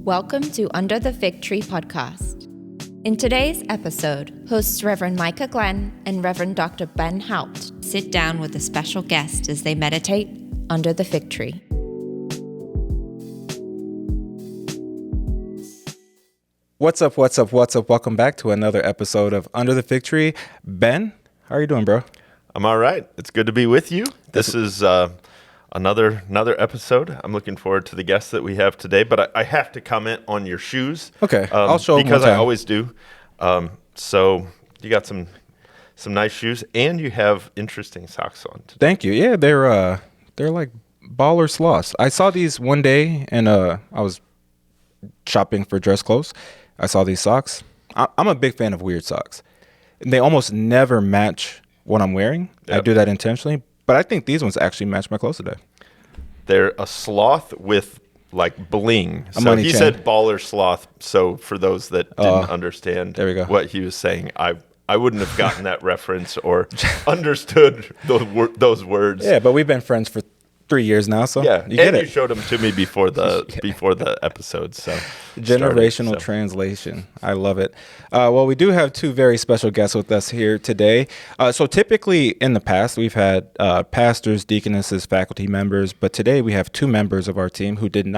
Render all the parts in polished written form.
Welcome to Under the Fig Tree podcast. In today's episode, hosts Reverend Micah Glenn and Reverend Dr. Ben Haupt sit down with a special guest as they meditate under the fig tree. What's up? Welcome back to another episode of Under the Fig Tree. Ben, how are you doing, bro? I'm all right. It's good to be with you. This is another episode. I'm looking forward to the guests that we have today, but I have to comment on your shoes. Okay, I'll show them because one time. I always do. So you got some nice shoes, and you have interesting socks on today. Thank you. Yeah, they're like baller sloths. I saw these one day, and I was shopping for dress clothes. I saw these socks. I'm a big fan of weird socks. They almost never match what I'm wearing. Yep. I do that intentionally, but I think these ones actually match my clothes today. They're a sloth with like bling. A so money he chain. said baller sloth. So for those that didn't understand there we go. What he was saying, I wouldn't have gotten that reference or understood those words. Yeah, but we've been friends for 3 years now, so yeah, you get it. You showed them to me before the episode. So generational translation. I love it. Well, we do have two very special guests with us here today. So typically in the past, we've had pastors, deaconesses, faculty members, but today we have two members of our team who didn't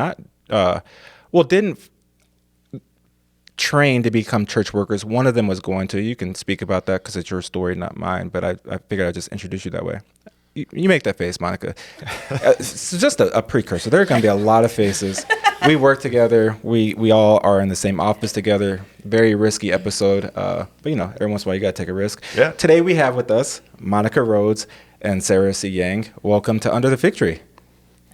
train to become church workers. One of them was going to. You can speak about that because it's your story, not mine, but I figured I'd just introduce you that way. You make that face, Monica. It's just a precursor. There are going to be a lot of faces. We work together. We all are in the same office together. Very risky episode. But, every once in a while you got to take a risk. Yeah. Today we have with us Monica Rhodes and Sarah Seying. Welcome to Under the Fig Tree.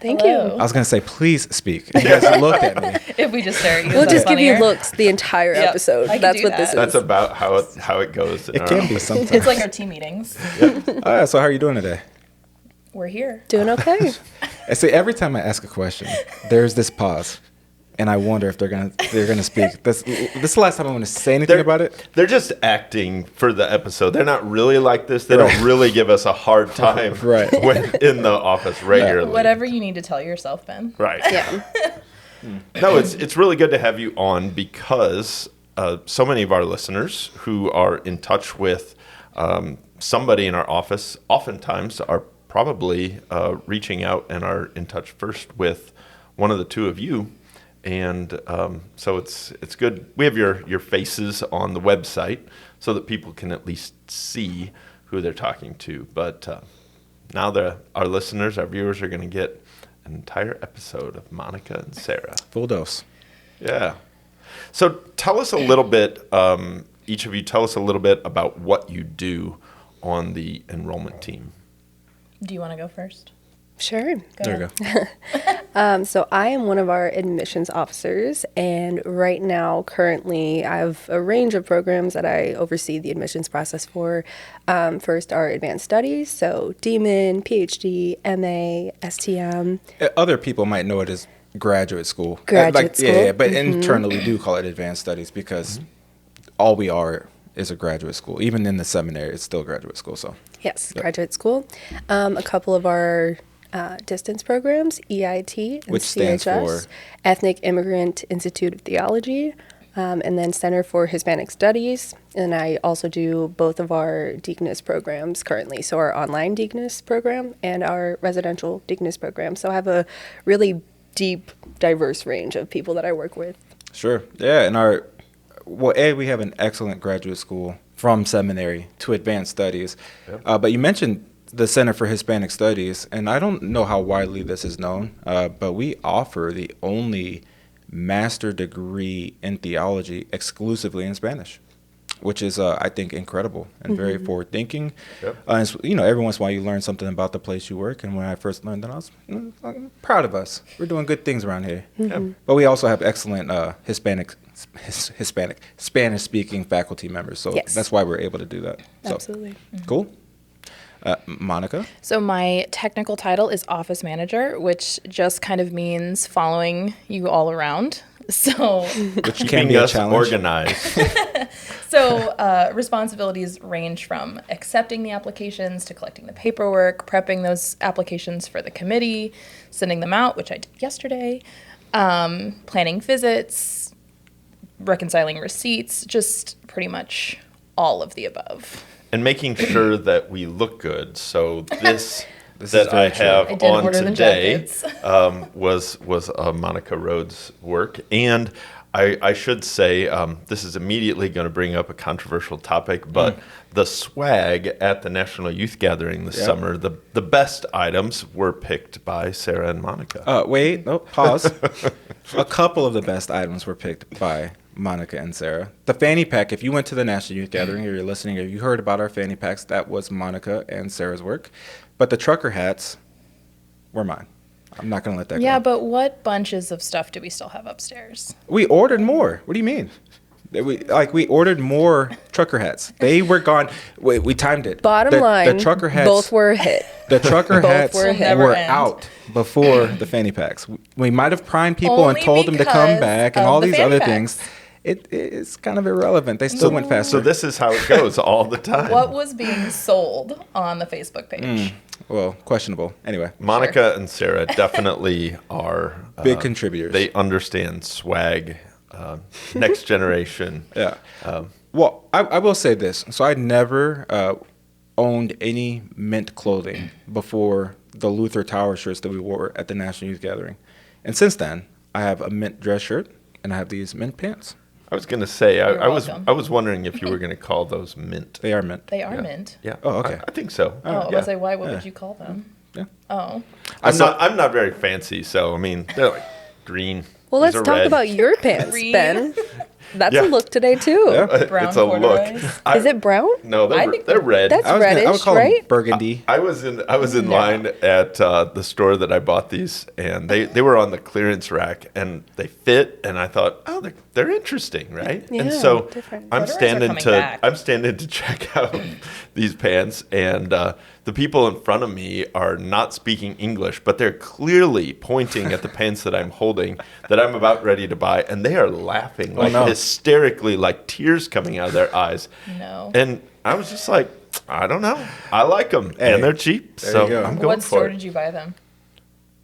Thank you. I was going to say, please speak. You guys looked at me. If we just stare at you, we'll just give funnier? You looks the entire episode. That's what this is. That's about how it goes. It can be sometimes. It's like our team meetings. Yeah. All right, so how are you doing today? We're here. Doing okay. I say every time I ask a question, there's this pause, and I wonder if they're gonna speak. This is the last time I'm gonna say anything about it. They're just acting for the episode. They're not really like this. They don't really give us a hard time when in the office regularly. Whatever you need to tell yourself, Ben. Right. Yeah. No, it's really good to have you on because so many of our listeners who are in touch with somebody in our office oftentimes are probably reaching out and are in touch first with one of the two of you. And so it's good. We have your faces on the website so that people can at least see who they're talking to. But now our listeners, our viewers are going to get an entire episode of Monica and Sarah. Full dose. Yeah. So tell us a little bit, each of you tell us a little bit about what you do on the enrollment team. Do you want to go first? Sure. There you go. So I am one of our admissions officers, and right now, currently, I have a range of programs that I oversee the admissions process for. First, our advanced studies, so DMin, PhD, MA, STM. Other people might know it as graduate school. Graduate school. Yeah, but internally we do call it advanced studies because all we are is a graduate school. Even in the seminary, it's still graduate school. So yes, graduate school. A couple of our distance programs, EIT and which CHS, stands for Ethnic Immigrant Institute of Theology, and then Center for Hispanic Studies. And I also do both of our deaconess programs currently, so our online deaconess program and our residential deaconess program. So I have a really deep, diverse range of people that I work with. Sure. Yeah, and we have an excellent graduate school from seminary to advanced studies. Yep. But you mentioned the Center for Hispanic Studies, and I don't know how widely this is known, but we offer the only master degree in theology exclusively in Spanish, which is, I think, incredible and very forward-thinking. Yep. Every once in a while you learn something about the place you work, and when I first learned that, I was proud of us. We're doing good things around here. Mm-hmm. Yep. But we also have excellent Spanish-speaking faculty members, so that's why we're able to do that. So, absolutely. Mm-hmm. Cool. Monica? So my technical title is office manager, which just kind of means following you all around. So which can be a challenge. Organized. So responsibilities range from accepting the applications to collecting the paperwork, prepping those applications for the committee, sending them out, which I did yesterday, Planning visits, reconciling receipts, just pretty much all of the above. And making sure that we look good. So this This that is very I true. have I did on order the today jackets. was Monica Rhodes' work. And I should say this is immediately going to bring up a controversial topic, but the swag at the National Youth Gathering this summer, the best items were picked by Sarah and Monica. Wait, no, pause. A couple of the best items were picked by Monica and Sarah. The fanny pack, if you went to the National Youth Gathering or you're listening or you heard about our fanny packs, that was Monica and Sarah's work. But the trucker hats were mine. I'm not going to let that Yeah, go. but what bunches of stuff do we still have upstairs? We ordered more. What do you mean? We ordered more trucker hats. They were gone. Wait, we timed it. Bottom line, the trucker hats, both were a hit. The trucker Both hats were a hit. Never were end. out before the fanny packs. We might have primed people Only and told them to come because back and of all the these fanny other packs. things. It's kind of irrelevant. They still went faster. So this is how it goes all the time. What was being sold on the Facebook page? Well, questionable. Anyway, Monica and Sarah definitely are big contributors. They understand swag, next generation. Yeah. Well, I will say this. So I never owned any mint clothing before the Luther Tower shirts that we wore at the National Youth Gathering. And since then, I have a mint dress shirt and I have these mint pants. I was going to say, You're I was welcome. wondering if you were going to call those mint. They are mint. They are mint. Yeah. Oh, okay. I think so. Oh, I yeah. was like, why? What would you call them? Yeah. Oh, I'm not very fancy, so I mean, they're like green. Well, These let's are talk red. about your pants, Green. Ben. That's Yeah. a look today too. Yeah. brown It's a look. corduroys. Is it brown? No, I think they're red. That's I would reddish, call them right? burgundy. I was in line at the store that I bought these, and they were on the clearance rack, and they fit, and I thought, oh, they're interesting, right? and Yeah, so different. I'm Corduroys are standing coming to back. I'm standing to check out these pants, and the people in front of me are not speaking English, but they're clearly pointing at the pants that I'm holding that I'm about ready to buy, and they are laughing like no. hysterically, like tears coming out of their eyes. No. And I was just like, I don't know. I like them, Hey, and they're cheap, there so you go. I'm going What store for it. did you buy them?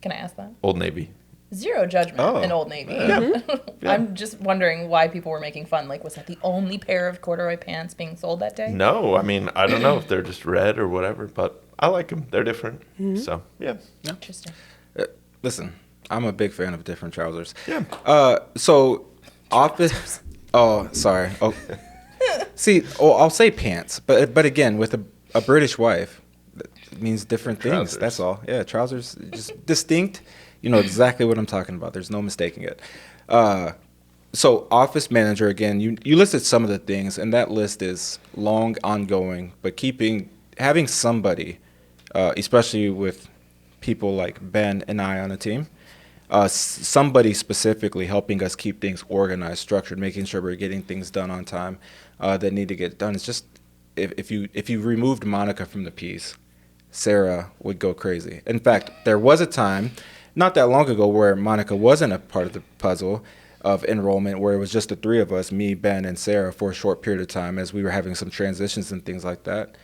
Can I ask that? Old Navy. Zero judgment Oh. in Old Navy. Yeah. I'm just wondering why people were making fun. Like, was that the only pair of corduroy pants being sold that day? No, I mean, I don't know if they're just red or whatever, but I like them. They're different. So, yeah. Interesting. Listen, I'm a big fan of different trousers. Yeah. So office. Oh, sorry. Oh, see, I'll say pants, but again, with a British wife, it means different things. Trousers. That's all. Yeah, trousers, just distinct. You know exactly what I'm talking about. There's no mistaking it. So office manager, again, you listed some of the things, and that list is long, ongoing, but having somebody, especially with people like Ben and I on the team, somebody specifically helping us keep things organized, structured, making sure we're getting things done on time that need to get done. It's just, if you removed Monica from the piece, Sarah would go crazy. In fact, there was a time not that long ago where Monica wasn't a part of the puzzle of enrollment, where it was just the three of us, me, Ben, and Sarah, for a short period of time as we were having some transitions and things like that.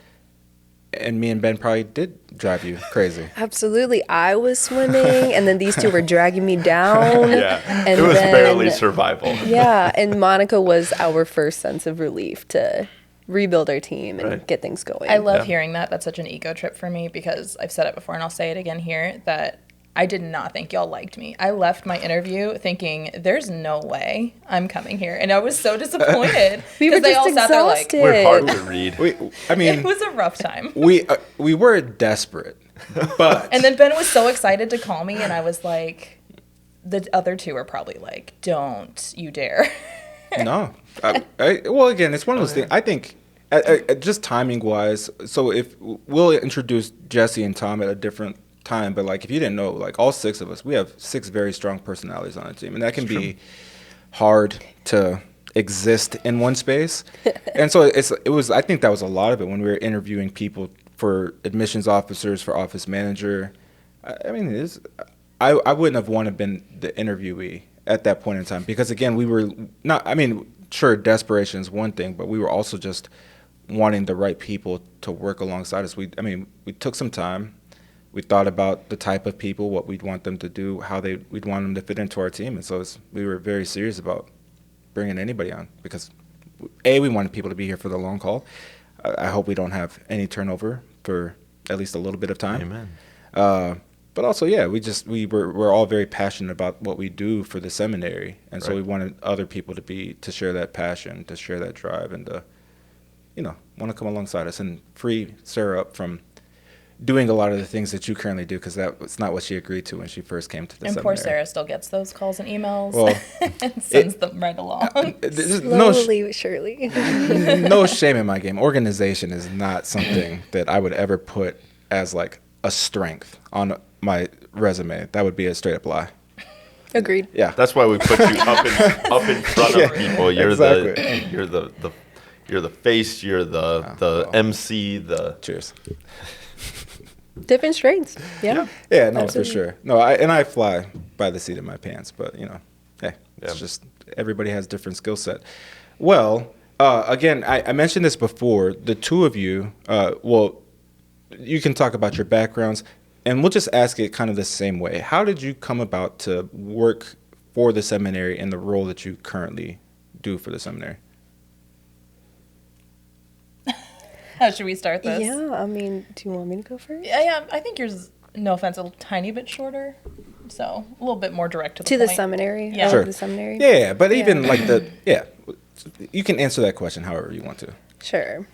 And me and Ben probably did drive you crazy. Absolutely. I was swimming, and then these two were dragging me down. Yeah. And it was then- barely survival. Yeah, and Monica was our first sense of relief to rebuild our team and Right. get things going. I love Yeah. hearing that. That's such an ego trip for me because I've said it before and I'll say it again here that I did not think y'all liked me. I left my interview thinking, there's no way I'm coming here. And I was so disappointed We were because they just all sat there like, exhausted. We're hard to read. I mean, it was a rough time. we were desperate, but And then Ben was so excited to call me and I was like, the other two are probably like, don't you dare. no. Well, again, it's one of those things. I think just timing wise. So if we'll introduce Jesse and Tom at a different time, but like if you didn't know, like all six of us, we have 6 very strong personalities on the team, and that can be hard to exist in one space. And so it was. I think that was a lot of it when we were interviewing people for admissions officers, for office manager. I mean, it is. I wouldn't have wanted to been the interviewee at that point in time because again, we were not. I mean, sure, desperation is one thing, but we were also just wanting the right people to work alongside us. We took some time. we thought about the type of people, what we'd want them to do, we'd want them to fit into our team. And so we were very serious about bringing anybody on because, we wanted people to be here for the long haul. I hope we don't have any turnover for at least a little bit of time. Amen. But also, yeah, we're all very passionate about what we do for the seminary. And so we wanted other people to share that passion, to share that drive, and to, want to come alongside us and free Sarah up from doing a lot of the things that you currently do, because that's not what she agreed to when she first came to the seminary. And poor Sarah still gets those calls and emails well, and sends them right along. Slowly but surely. No shame in my game. Organization is not something that I would ever put as like a strength on my resume. That would be a straight up lie. Agreed. Yeah. That's why we put you up in front of people. You're exactly. you're the face, you're the MC, the Cheers. Different strengths. Yeah. Yeah, no, Absolutely. for sure. No, I fly by the seat of my pants, but hey, it's just everybody has different skill set. Well, again, I mentioned this before. The two of you, you can talk about your backgrounds, and we'll just ask it kind of the same way. How did you come about to work for the seminary in the role that you currently do for the seminary? How should we start this? Yeah, I mean, do you want me to go first? Yeah, I think yours, no offense, a tiny bit shorter. So a little bit more direct to the To point. the seminary? Yeah. Sure. The seminary? Yeah, but even like you can answer that question however you want to. Sure.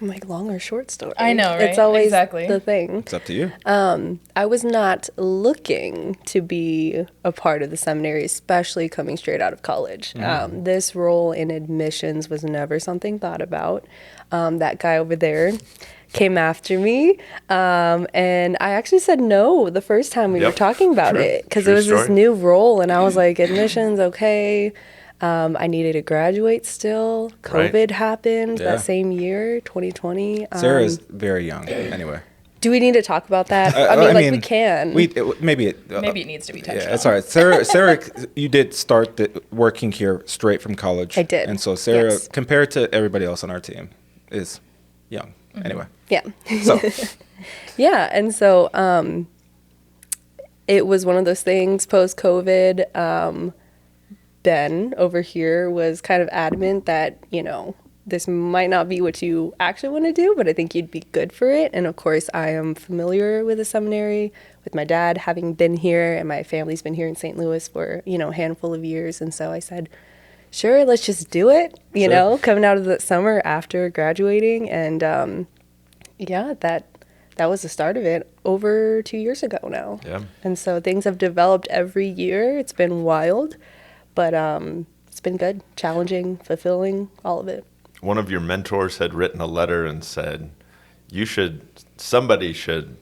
I'm like, long or short story? I know, right? It's always Exactly. the thing. It's up to you. I was not looking to be a part of the seminary, especially coming straight out of college. This role in admissions was never something thought about. That guy over there came after me, and I actually said no the first time we were talking about it, because it was this new role, and I was like, admissions, okay. I needed to graduate still. COVID happened that same year, 2020. Sarah is very young, anyway. Do we need to talk about that? I mean, we can. Maybe it needs to be touched on. That's all right. Sarah, you did start working here straight from college. I did. And so Sarah, Yes. compared to everybody else on our team, is young. Anyway. Yeah. So. Yeah, and so it was one of those things post-COVID. Ben over here was kind of adamant that, this might not be what you actually want to do, but I think you'd be good for it. And of course, I am familiar with the seminary, with my dad having been here, and my family's been here in St. Louis for, a handful of years. And so I said, sure, let's just do it, coming out of the summer after graduating. And that was the start of it over 2 years ago now. Yeah. And so things have developed every year. It's been wild, but it's been good, challenging, fulfilling, all of it. One of your mentors had written a letter and said, somebody should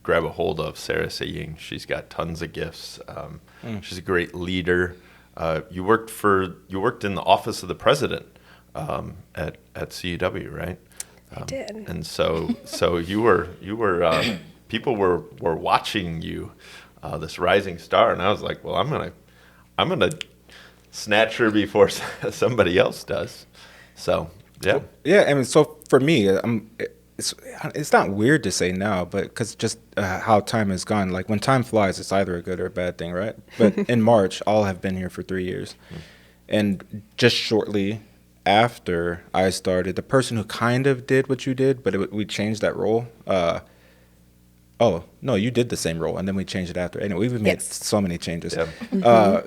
grab a hold of Sarah Seying. She's got tons of gifts. She's a great leader. You worked in the office of the president at CUW, right? I did. And so you were people were watching you, this rising star, and I was like, well, I'm gonna snatch her before somebody else does. So yeah. Yeah, I mean, so for me, it's not weird to say now, but because just how time has gone. Like when time flies, it's either a good or a bad thing, right? But in March, all have been here for 3 years, and just shortly after I started, the person who kind of did what you did, but we changed that role. Oh, no, you did the same role, and then we changed it after. Anyway, we've made so many changes. Yeah.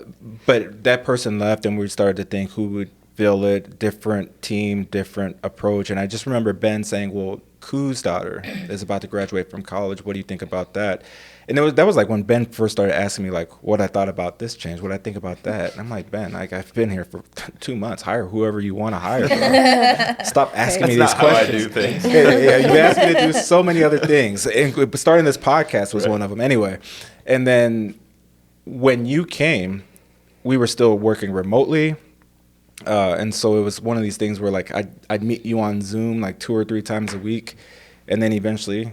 But that person left, and we started to think who would fill it, different team, different approach. And I just remember Ben saying, well, Koo's daughter is about to graduate from college. What do you think about that? And that was like when Ben first started asking me, like, what I thought about this change, what I think about that. And I'm like, Ben, I've been here for 2 months. Hire whoever you want to hire. Stop asking me these questions. That's not how I do things. Yeah, you've asked me to do so many other things. And starting this podcast was one of them. Anyway, and then when you came, we were still working remotely. And so it was one of these things where like I'd meet you on Zoom like 2 or 3 times a week. And then eventually,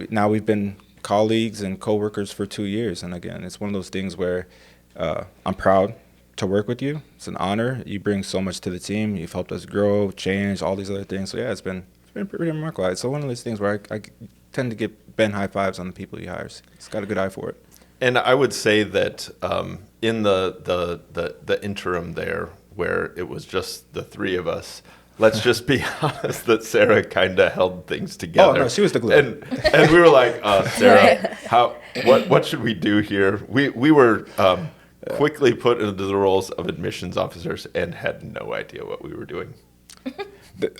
now we've been colleagues and coworkers for 2 years. And again, it's one of those things where I'm proud to work with you. It's an honor. You bring so much to the team. You've helped us grow, change, all these other things. So yeah, it's been pretty remarkable. It's one of those things where I tend to give Ben high fives on the people he hires. He's got a good eye for it. And I would say that in the interim there, where it was just the three of us, let's just be honest that Sarah kind of held things together. Oh, no, she was the glue. And we were like, Sarah, what should we do here? We were quickly put into the roles of admissions officers and had no idea what we were doing.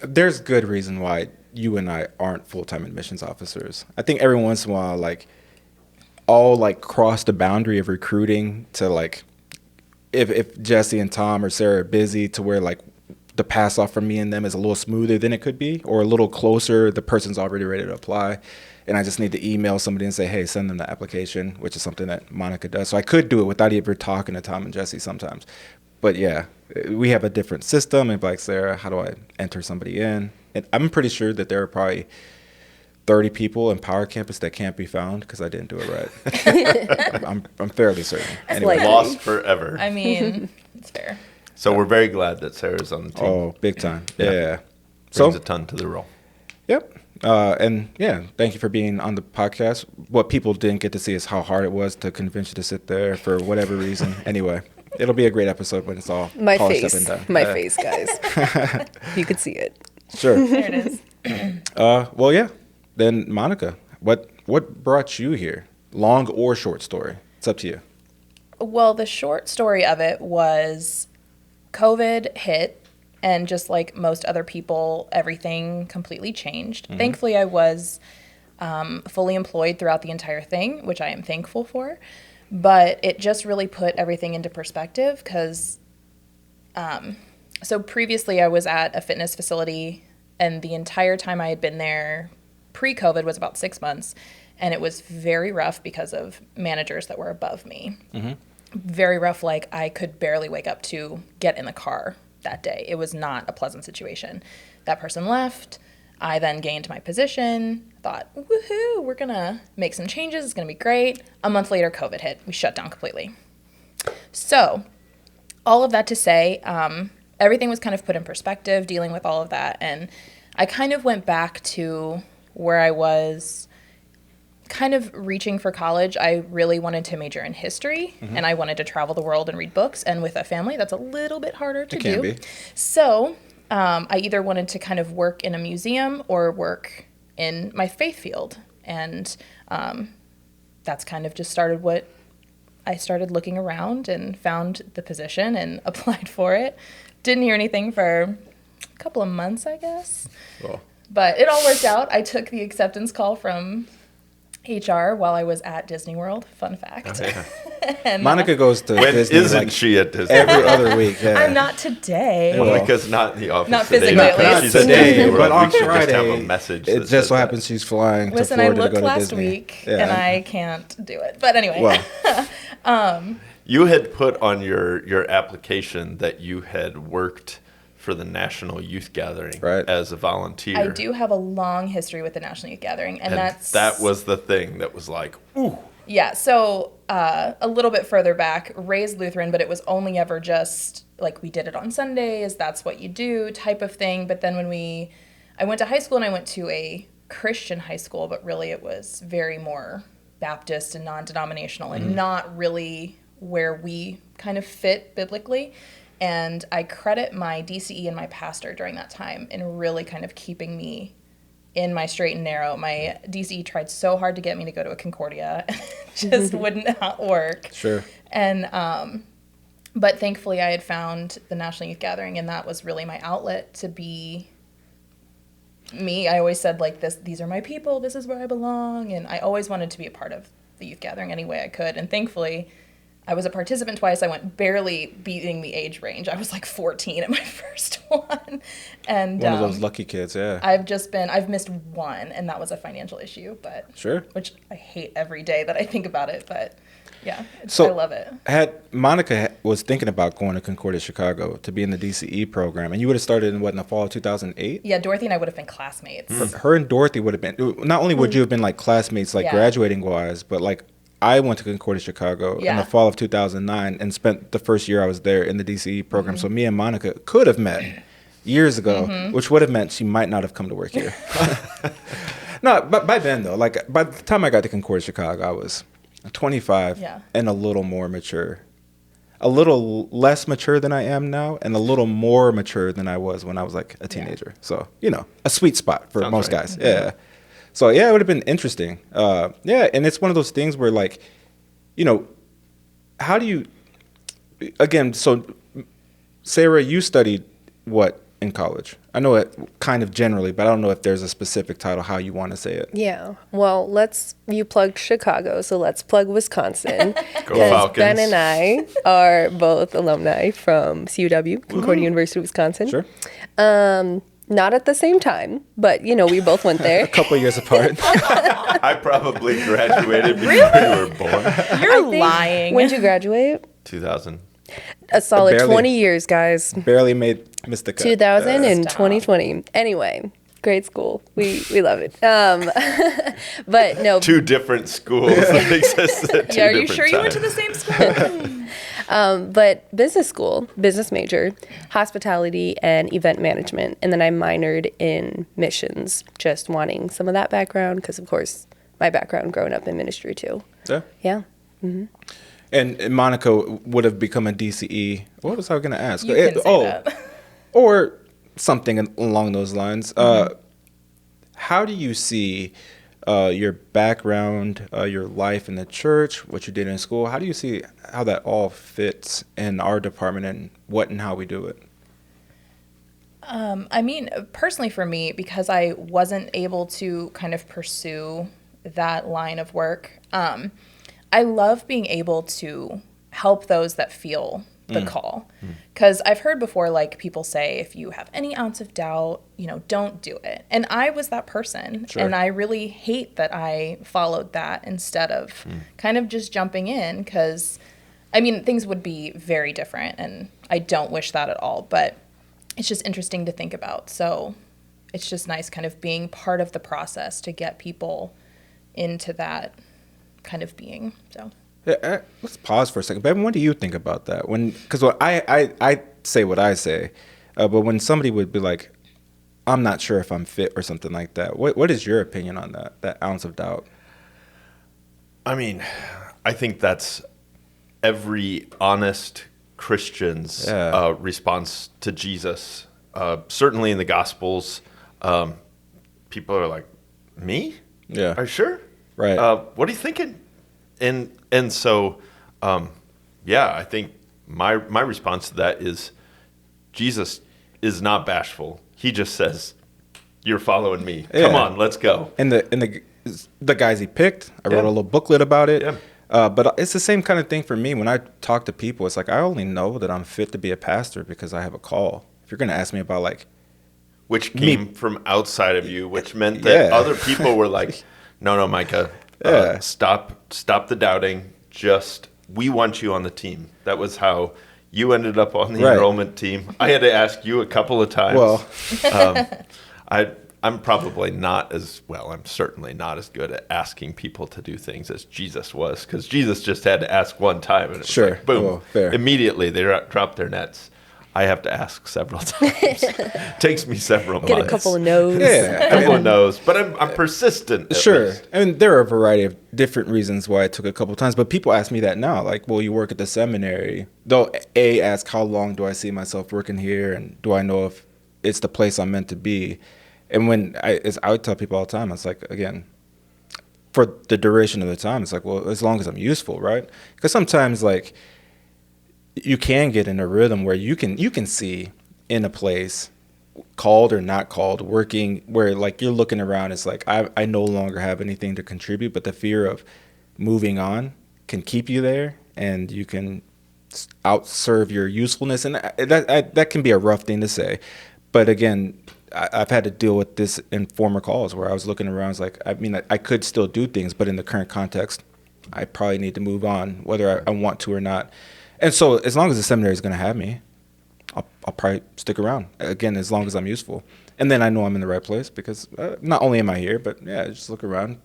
There's good reason why you and I aren't full-time admissions officers. I think every once in a while, like, all like cross the boundary of recruiting to like, if Jesse and Tom or Sarah are busy to where like the pass off from me and them is a little smoother than it could be, or a little closer, the person's already ready to apply, and I just need to email somebody and say, hey, send them the application, which is something that Monica does. So I could do it without even talking to Tom and Jesse sometimes. But yeah, we have a different system. And like, Sarah, how do I enter somebody in? And I'm pretty sure that there are probably 30 people in Power Campus that can't be found because I didn't do it right. I'm fairly certain. Anyway. Lost forever. I mean, it's fair. So we're very glad that Sarah's on the team. Oh, big time. Yeah. Brings a ton to the role. Yep. And yeah, thank you for being on the podcast. What people didn't get to see is how hard it was to convince you to sit there for whatever reason. Anyway, it'll be a great episode when it's all polished up and done. My face, guys. You could see it. Sure. There it is. Well, yeah. Then Monica, what brought you here? Long or short story? It's up to you. Well, the short story of it was COVID hit, and just like most other people, everything completely changed. Mm-hmm. Thankfully, I was fully employed throughout the entire thing, which I am thankful for. But it just really put everything into perspective because so previously I was at a fitness facility, and the entire time I had been there pre-COVID was about 6 months, and it was very rough because of managers that were above me. Mm-hmm. Very rough, like I could barely wake up to get in the car that day. It was not a pleasant situation. That person left. I then gained my position, thought, woohoo, we're going to make some changes. It's going to be great. A month later, COVID hit. We shut down completely. So all of that to say, everything was kind of put in perspective, dealing with all of that. And I kind of went back to where I was kind of reaching for college. I really wanted to major in history, mm-hmm. and I wanted to travel the world and read books. And with a family, that's a little bit harder to do. It can be. So I either wanted to kind of work in a museum or work in my faith field. And that's kind of just started what I started looking around and found the position and applied for it. Didn't hear anything for a couple of months, I guess. Cool. But it all worked out. I took the acceptance call from HR while I was at Disney World. Fun fact. Oh, yeah. And, Monica goes to when Disney. Isn't she at Disney? Every other week. Yeah. I'm not today. Well, because not in the office. Not today. physically, at She's least. at Disney World. But on we should Friday, just have a message. It just so happens she's flying to Listen, Florida I looked to go to last Disney. week, and I can't do it. But anyway. Well. You had put on your application that you had worked for the National Youth Gathering as a volunteer. I do have a long history with the National Youth Gathering, and that was the thing that was like, ooh. Yeah, so a little bit further back, raised Lutheran, but it was only ever just, like, we did it on Sundays, that's what you do type of thing. But then I went to high school, and I went to a Christian high school, but really it was very more Baptist and non-denominational and not really where we kind of fit biblically. And I credit my DCE and my pastor during that time in really kind of keeping me in my straight and narrow. My DCE tried so hard to get me to go to a Concordia. It just would not work. Sure. And, but thankfully I had found the National Youth Gathering, and that was really my outlet to be me. I always said, like, these are my people, this is where I belong. And I always wanted to be a part of the youth gathering any way I could. And thankfully, I was a participant twice. I went barely beating the age range. I was like 14 at my first one. And one of those lucky kids, yeah. I've missed one, and that was a financial issue, but sure. Which I hate every day that I think about it, but yeah, so I love it. Monica was thinking about going to Concordia, Chicago to be in the DCE program, and you would have started in the fall of 2008? Yeah, Dorothy and I would have been classmates. Her and Dorothy would have been, not only would you have been like classmates, like graduating wise, but like I went to Concordia, Chicago in the fall of 2009 and spent the first year I was there in the DCE program. So me and Monica could have met years ago, which would have meant she might not have come to work here. No, but by then though, like by the time I got to Concordia, Chicago, I was 25 and a little more mature. A little less mature than I am now, and a little more mature than I was when I was like a teenager. So, a sweet spot for most guys. Yeah. So, yeah, it would have been interesting. Yeah, and it's one of those things where, like, how do you, again, so, Sarah, you studied what in college? I know it kind of generally, but I don't know if there's a specific title, how you want to say it. Yeah. Well, you plugged Chicago, so let's plug Wisconsin. Go Falcons. Ben and I are both alumni from CUW, Concordia University, Wisconsin. Sure. Not at the same time, but, we both went there. A couple of years apart. I probably graduated before you were born. You're lying. When did you graduate? 2000. A solid Barely. 20 years, guys. Barely missed the cut. 2000 and 2020. Anyway, great school. We love it. But no. Two different schools that exist at two Yeah, are you different sure you went to times. the same school? But business school, business major, hospitality and event management. And then I minored in missions, just wanting some of that background because, of course, my background growing up in ministry too. Yeah. Yeah. And Monica would have become a DCE. What was I going to ask? You can say that. Or something along those lines. How do you see your background, your life in the church, what you did in school? How do you see how that all fits in our department and what and how we do it? I mean, personally for me, because I wasn't able to kind of pursue that line of work, I love being able to help those that feel the call. Because I've heard before, like, people say, if you have any ounce of doubt, don't do it. And I was that person. Sure. And I really hate that I followed that instead of kind of just jumping in. Because, I mean, things would be very different. And I don't wish that at all. But it's just interesting to think about. So it's just nice kind of being part of the process to get people into that kind of being. So Yeah, let's pause for a second. Babe, what do you think about that? Because I say what I say, but when somebody would be like, I'm not sure if I'm fit or something like that, what is your opinion on that ounce of doubt? I mean, I think that's every honest Christian's response to Jesus. Certainly in the Gospels, people are like, me? Yeah. Are you sure? Right. What are you thinking? And so, I think my response to that is Jesus is not bashful. He just says, "You're following me. Yeah. Come on, let's go." And the guys he picked, I wrote a little booklet about it. Yeah. But it's the same kind of thing for me. When I talk to people, it's like I only know that I'm fit to be a pastor because I have a call. If you're going to ask me about Which came from outside of you, which meant that other people were like, no, Micah, stop the doubting. Just, we want you on the team. That was how you ended up on the enrollment team. I had to ask you a couple of times. Well, I'm probably not I'm certainly not as good at asking people to do things as Jesus was, because Jesus just had to ask one time, and it was like, boom, well, fair. Immediately they dropped their nets. I have to ask several times. Takes me several months. Get a couple of no's. A couple of no's, but I'm persistent. at sure. least. I mean, there are a variety of different reasons why it took a couple of times, but people ask me that now. Like, well, you work at the seminary. They'll ask, how long do I see myself working here, and do I know if it's the place I'm meant to be? And when I would tell people all the time, it's like, again, for the duration of the time, it's like, well, as long as I'm useful, right? Because sometimes, like, you can get in a rhythm where you can see in a place, called or not called, working, where like you're looking around, it's like I no longer have anything to contribute, but the fear of moving on can keep you there, and you can outserve your usefulness, and that can be a rough thing to say. But again, I've had to deal with this in former calls where I was looking around, it's like, I mean, I could still do things, but in the current context, I probably need to move on, whether I want to or not. And so as long as the seminary is going to have me, I'll probably stick around, again, as long as I'm useful. And then I know I'm in the right place, because not only am I here, but just look around,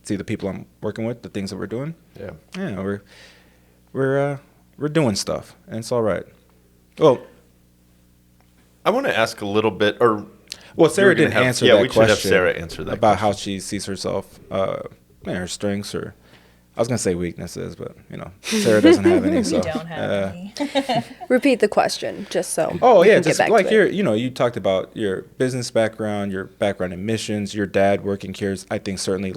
see the people I'm working with, the things that we're doing. Yeah, we're doing stuff, and it's all right. Well, I want to ask a little bit, or Well, Sarah didn't answer that we question. should have Sarah answer that about question. how she sees herself, her strengths, or I was gonna say weaknesses, but Sarah doesn't have any. So We don't have any. Repeat the question, just so. oh we yeah, can get just back like to it. you talked about your business background, your background in missions, your dad working here. I think certainly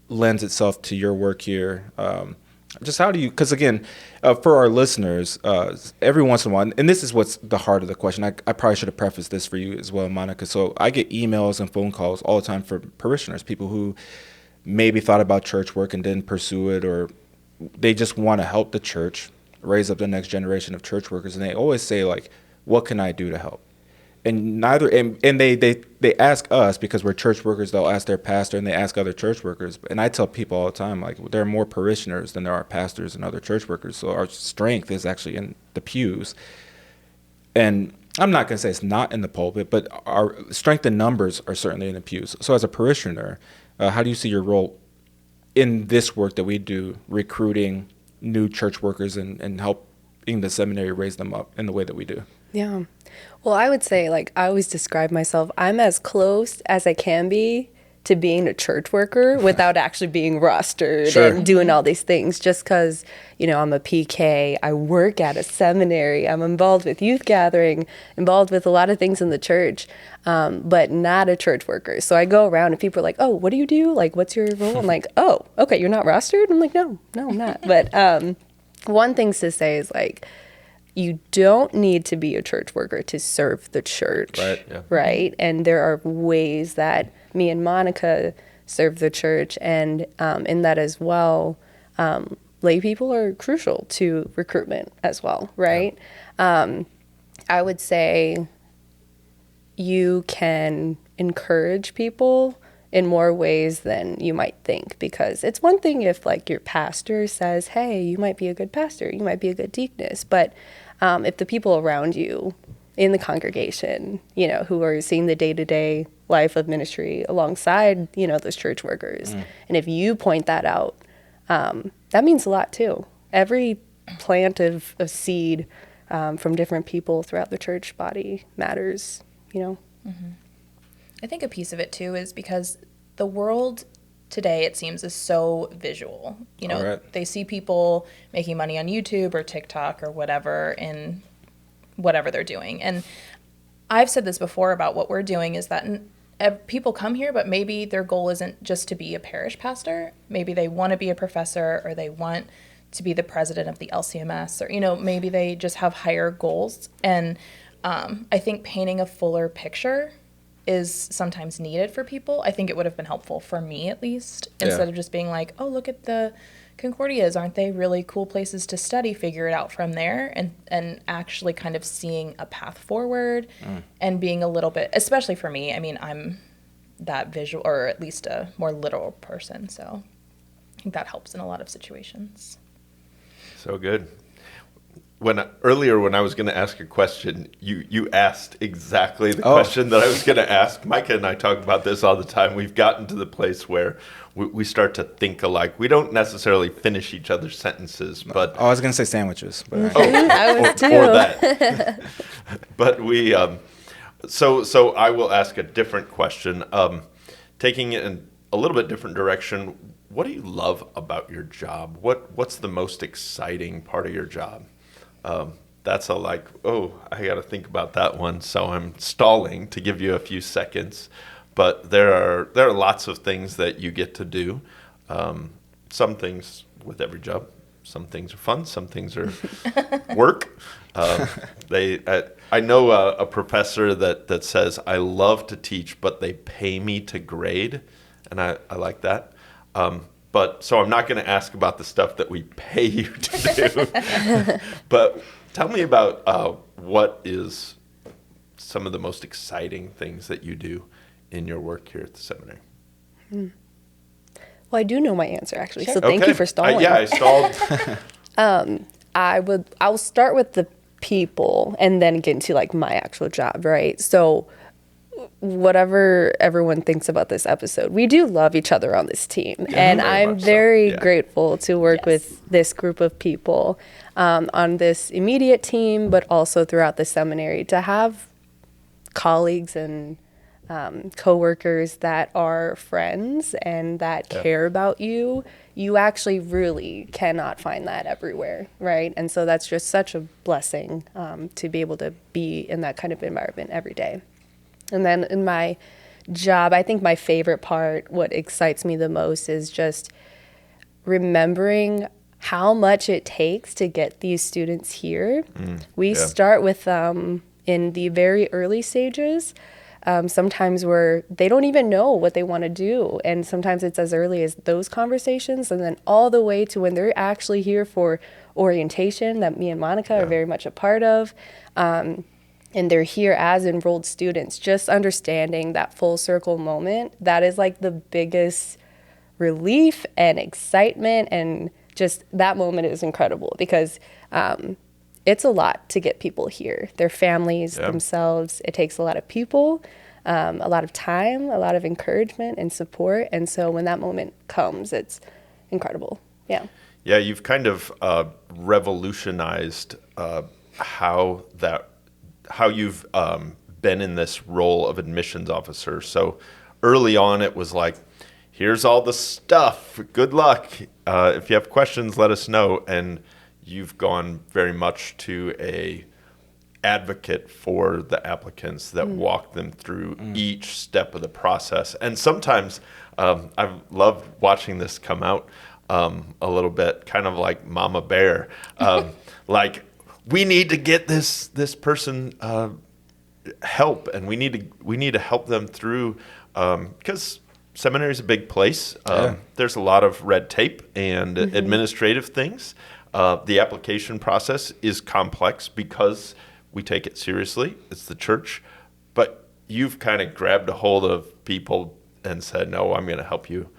lends itself to your work here. Just how do you, because again, for our listeners, every once in a while, and this is what's the heart of the question. I probably should have prefaced this for you as well, Monica. So I get emails and phone calls all the time for parishioners, people who maybe thought about church work and didn't pursue it, or they just want to help the church raise up the next generation of church workers. And they always say, like, what can I do to help? And they ask us, because we're church workers, they'll ask their pastor and they ask other church workers. And I tell people all the time, like, there are more parishioners than there are pastors and other church workers. So our strength is actually in the pews. And I'm not going to say it's not in the pulpit, but our strength in numbers are certainly in the pews. So as a parishioner, how do you see your role in this work that we do, recruiting new church workers and helping the seminary raise them up in the way that we do? Yeah. Well, I would say, like, I always describe myself, I'm as close as I can be to being a church worker without actually being rostered Sure. and doing all these things, just because, I'm a PK, I work at a seminary, I'm involved with youth gathering, involved with a lot of things in the church, but not a church worker. So I go around and people are like, oh, what do you do? Like, what's your role? I'm like, oh, okay, you're not rostered? I'm like, no, I'm not. But one thing to say is, like, you don't need to be a church worker to serve the church, Right, yeah. right? And there are ways that me and Monica serve the church, and in that as well, lay people are crucial to recruitment as well, right? Yeah. I would say you can encourage people in more ways than you might think, because it's one thing if, like, your pastor says, hey, you might be a good pastor, you might be a good deaconess, but if the people around you in the congregation, who are seeing the day-to-day life of ministry alongside, those church workers, and if you point that out, that means a lot too. Every plant of seed from different people throughout the church body matters, Mm-hmm. I think a piece of it too is because the world today, it seems, is so visual. Right. They see people making money on YouTube or TikTok or whatever in whatever they're doing. And I've said this before about what we're doing is that people come here, but maybe their goal isn't just to be a parish pastor. Maybe they want to be a professor, or they want to be the president of the LCMS, or, maybe they just have higher goals. And I think painting a fuller picture is sometimes needed for people. I think it would have been helpful for me, at least, instead of just being like, oh, look at the Concordias. Aren't they really cool places to study? Figure it out from there, and actually kind of seeing a path forward and being a little bit, especially for me, I mean, I'm that visual, or at least a more literal person. So I think that helps in a lot of situations. So good. Earlier when I was going to ask a question, you asked exactly the question that I was going to ask. Micah and I talk about this all the time. We've gotten to the place where we start to think alike. We don't necessarily finish each other's sentences, but I was going to say sandwiches. But I was too. or that. But we, so I will ask a different question. Taking it in a little bit different direction, what do you love about your job? What's the most exciting part of your job? That's I got to think about that one. So I'm stalling to give you a few seconds. But there are lots of things that you get to do. Some things with every job. Some things are fun. Some things are work. I know a professor that says, I love to teach, but they pay me to grade. And I like that. But so I'm not going to ask about the stuff that we pay you to do. But tell me about what is some of the most exciting things that you do in your work here at the seminary. Well, I do know my answer, actually. Sure. So thank you for stalling. I stalled. I'll start with the people and then get into, like, my actual job, right? So whatever everyone thinks about this episode, we do love each other on this team. And I'm very grateful to work with this group of people on this immediate team, but also throughout the seminary, to have colleagues and coworkers that are friends and that care about you, you actually really cannot find that everywhere, right? And so that's just such a blessing to be able to be in that kind of environment every day. And then in my job, I think my favorite part, what excites me the most, is just remembering how much it takes to get these students here. We start with them in the very early stages. Sometimes where they don't even know what they want to do. And sometimes it's as early as those conversations, and then all the way to when they're actually here for orientation that me and Monica are very much a part of. And they're here as enrolled students, just understanding that full circle moment. That is like the biggest relief and excitement, and just that moment is incredible because it's a lot to get people here. Their families, themselves. It takes a lot of people, a lot of time, a lot of encouragement and support. And so when that moment comes, it's incredible. Yeah. Yeah, you've kind of revolutionized how you've been in this role of admissions officer. So early on, it was like, here's all the stuff. Good luck. If you have questions, let us know. And you've gone very much to a advocate for the applicants that walk them through each step of the process. And sometimes I've loved watching this come out a little bit, kind of like Mama Bear. Like, we need to get this person help, and we need to help them through, because seminary is a big place. There's a lot of red tape and administrative things. The application process is complex because we take it seriously. It's the church. But you've kind of grabbed a hold of people and said, no, I'm going to help you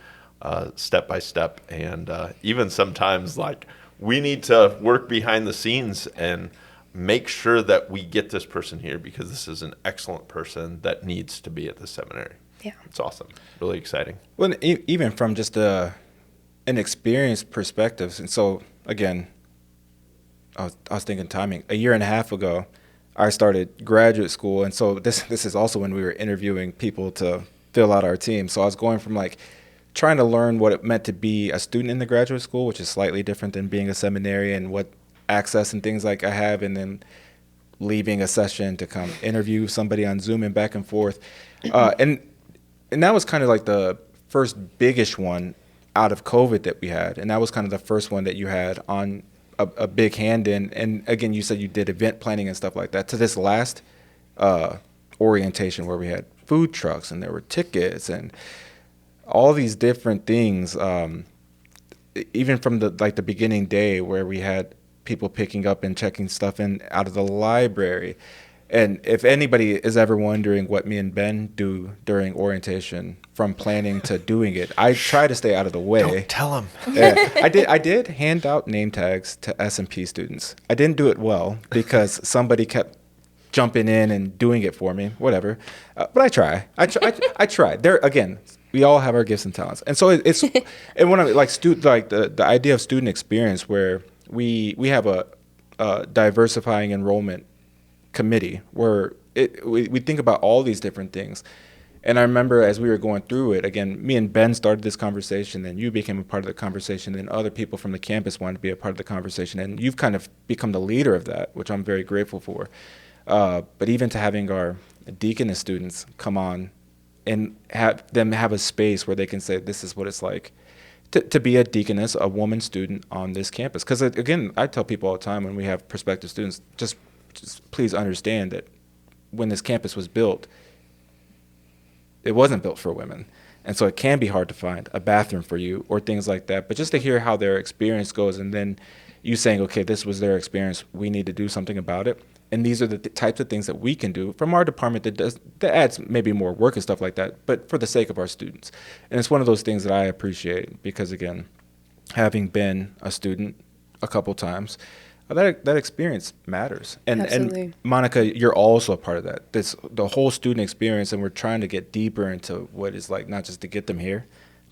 step by step. And even sometimes, like, we need to work behind the scenes and make sure that we get this person here because this is an excellent person that needs to be at the seminary. Yeah. It's awesome. Really exciting. Well, even from just an experience perspective. And so, again, I was thinking timing. A year and a half ago, I started graduate school. And so this is also when we were interviewing people to fill out our team. So I was going from like trying to learn what it meant to be a student in the graduate school, which is slightly different than being a seminary, and what access and things like I have, and then leaving a session to come interview somebody on Zoom and back and forth. And that was kind of like the first biggish one out of COVID that we had. And that was kind of the first one that you had on a big hand in. And again, you said you did event planning and stuff like that. To this last orientation where we had food trucks and there were tickets and all these different things, even from the beginning day where we had people picking up and checking stuff in out of the library. And if anybody is ever wondering what me and Ben do during orientation, from planning to doing it, I try to stay out of the way. Don't tell them. Yeah, I did hand out name tags to S&P students. I didn't do it well because somebody kept jumping in and doing it for me, whatever. But I try. I try. There again, we all have our gifts and talents. And so it's and when I the idea of student experience, where we have a diversifying enrollment committee where we think about all these different things. And I remember as we were going through it, again, me and Ben started this conversation, then you became a part of the conversation, then other people from the campus wanted to be a part of the conversation, and you've kind of become the leader of that, which I'm very grateful for. But even to having our deaconess students come on and have them have a space where they can say, this is what it's like to be a deaconess, a woman student on this campus. Because again, I tell people all the time when we have prospective students, just please understand that when this campus was built, it wasn't built for women. And so it can be hard to find a bathroom for you or things like that. But just to hear how their experience goes, and then you saying, okay, this was their experience, we need to do something about it. And these are the types of things that we can do from our department that adds maybe more work and stuff like that, but for the sake of our students. And it's one of those things that I appreciate because, again, having been a student a couple times, that experience matters. And Monica, you're also a part of that. The whole student experience, and we're trying to get deeper into what is like, not just to get them here,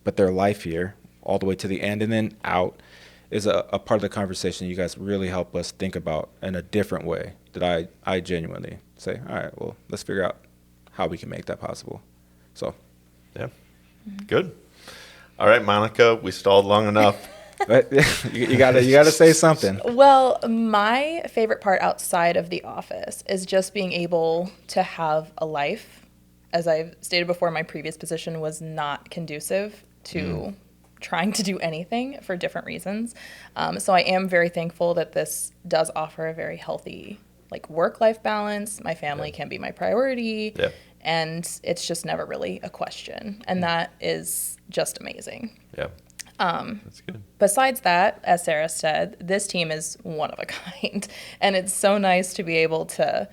but their life here all the way to the end and then out, is a part of the conversation you guys really help us think about in a different way that I genuinely say, all right, well, let's figure out how we can make that possible. So, Yeah. Good. All right, Monica, we stalled long enough. but you gotta say something. Well, my favorite part outside of the office is just being able to have a life. As I've stated before, my previous position was not conducive to trying to do anything for different reasons. So I am very thankful that this does offer a very healthy work-life balance. My family can be my priority, and it's just never really a question. And that is just amazing. Yeah. That's good. Besides that, as Sarah said, this team is one of a kind. And it's so nice to be able to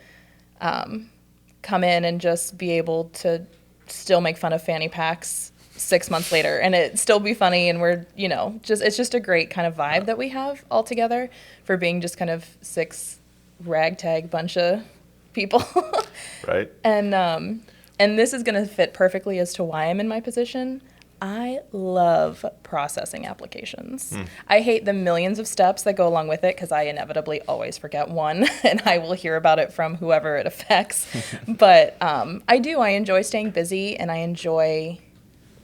come in and just be able to still make fun of fanny packs 6 months later and it still be funny. And we're, it's just a great kind of vibe that we have all together for being just kind of 6 ragtag bunch of people. Right. And this is going to fit perfectly as to why I'm in my position. I love processing applications. I hate the millions of steps that go along with it because I inevitably always forget one and I will hear about it from whoever it affects. But I enjoy staying busy and I enjoy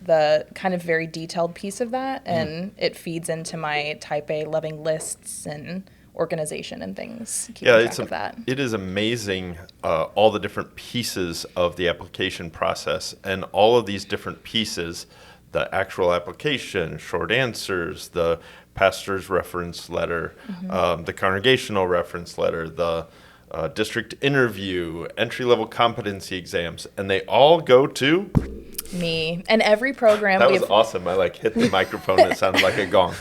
the kind of very detailed piece of that. And it feeds into my type A loving lists and organization and things. Keeping track of that. It is amazing all the different pieces of the application process and all of these different pieces. The actual application, short answers, the pastor's reference letter, the congregational reference letter, the district interview, entry-level competency exams, and they all go to me. And every program that was awesome. I hit the microphone and it sounded like a gong.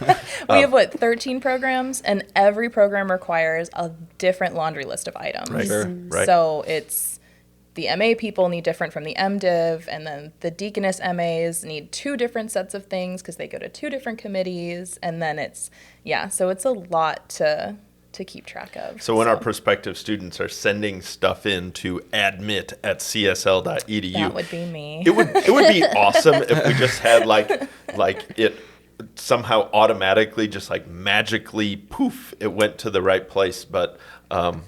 We have 13 programs, and every program requires a different laundry list of items. Right. Sure. Right. So it's the MA people need different from the MDiv, and then the deaconess MAs need 2 different sets of things because they go to 2 different committees, and then so it's a lot to keep track of. So when our prospective students are sending stuff in to admit@csl.edu, that would be me. It would be awesome if we just had it somehow automatically just magically poof, it went to the right place, but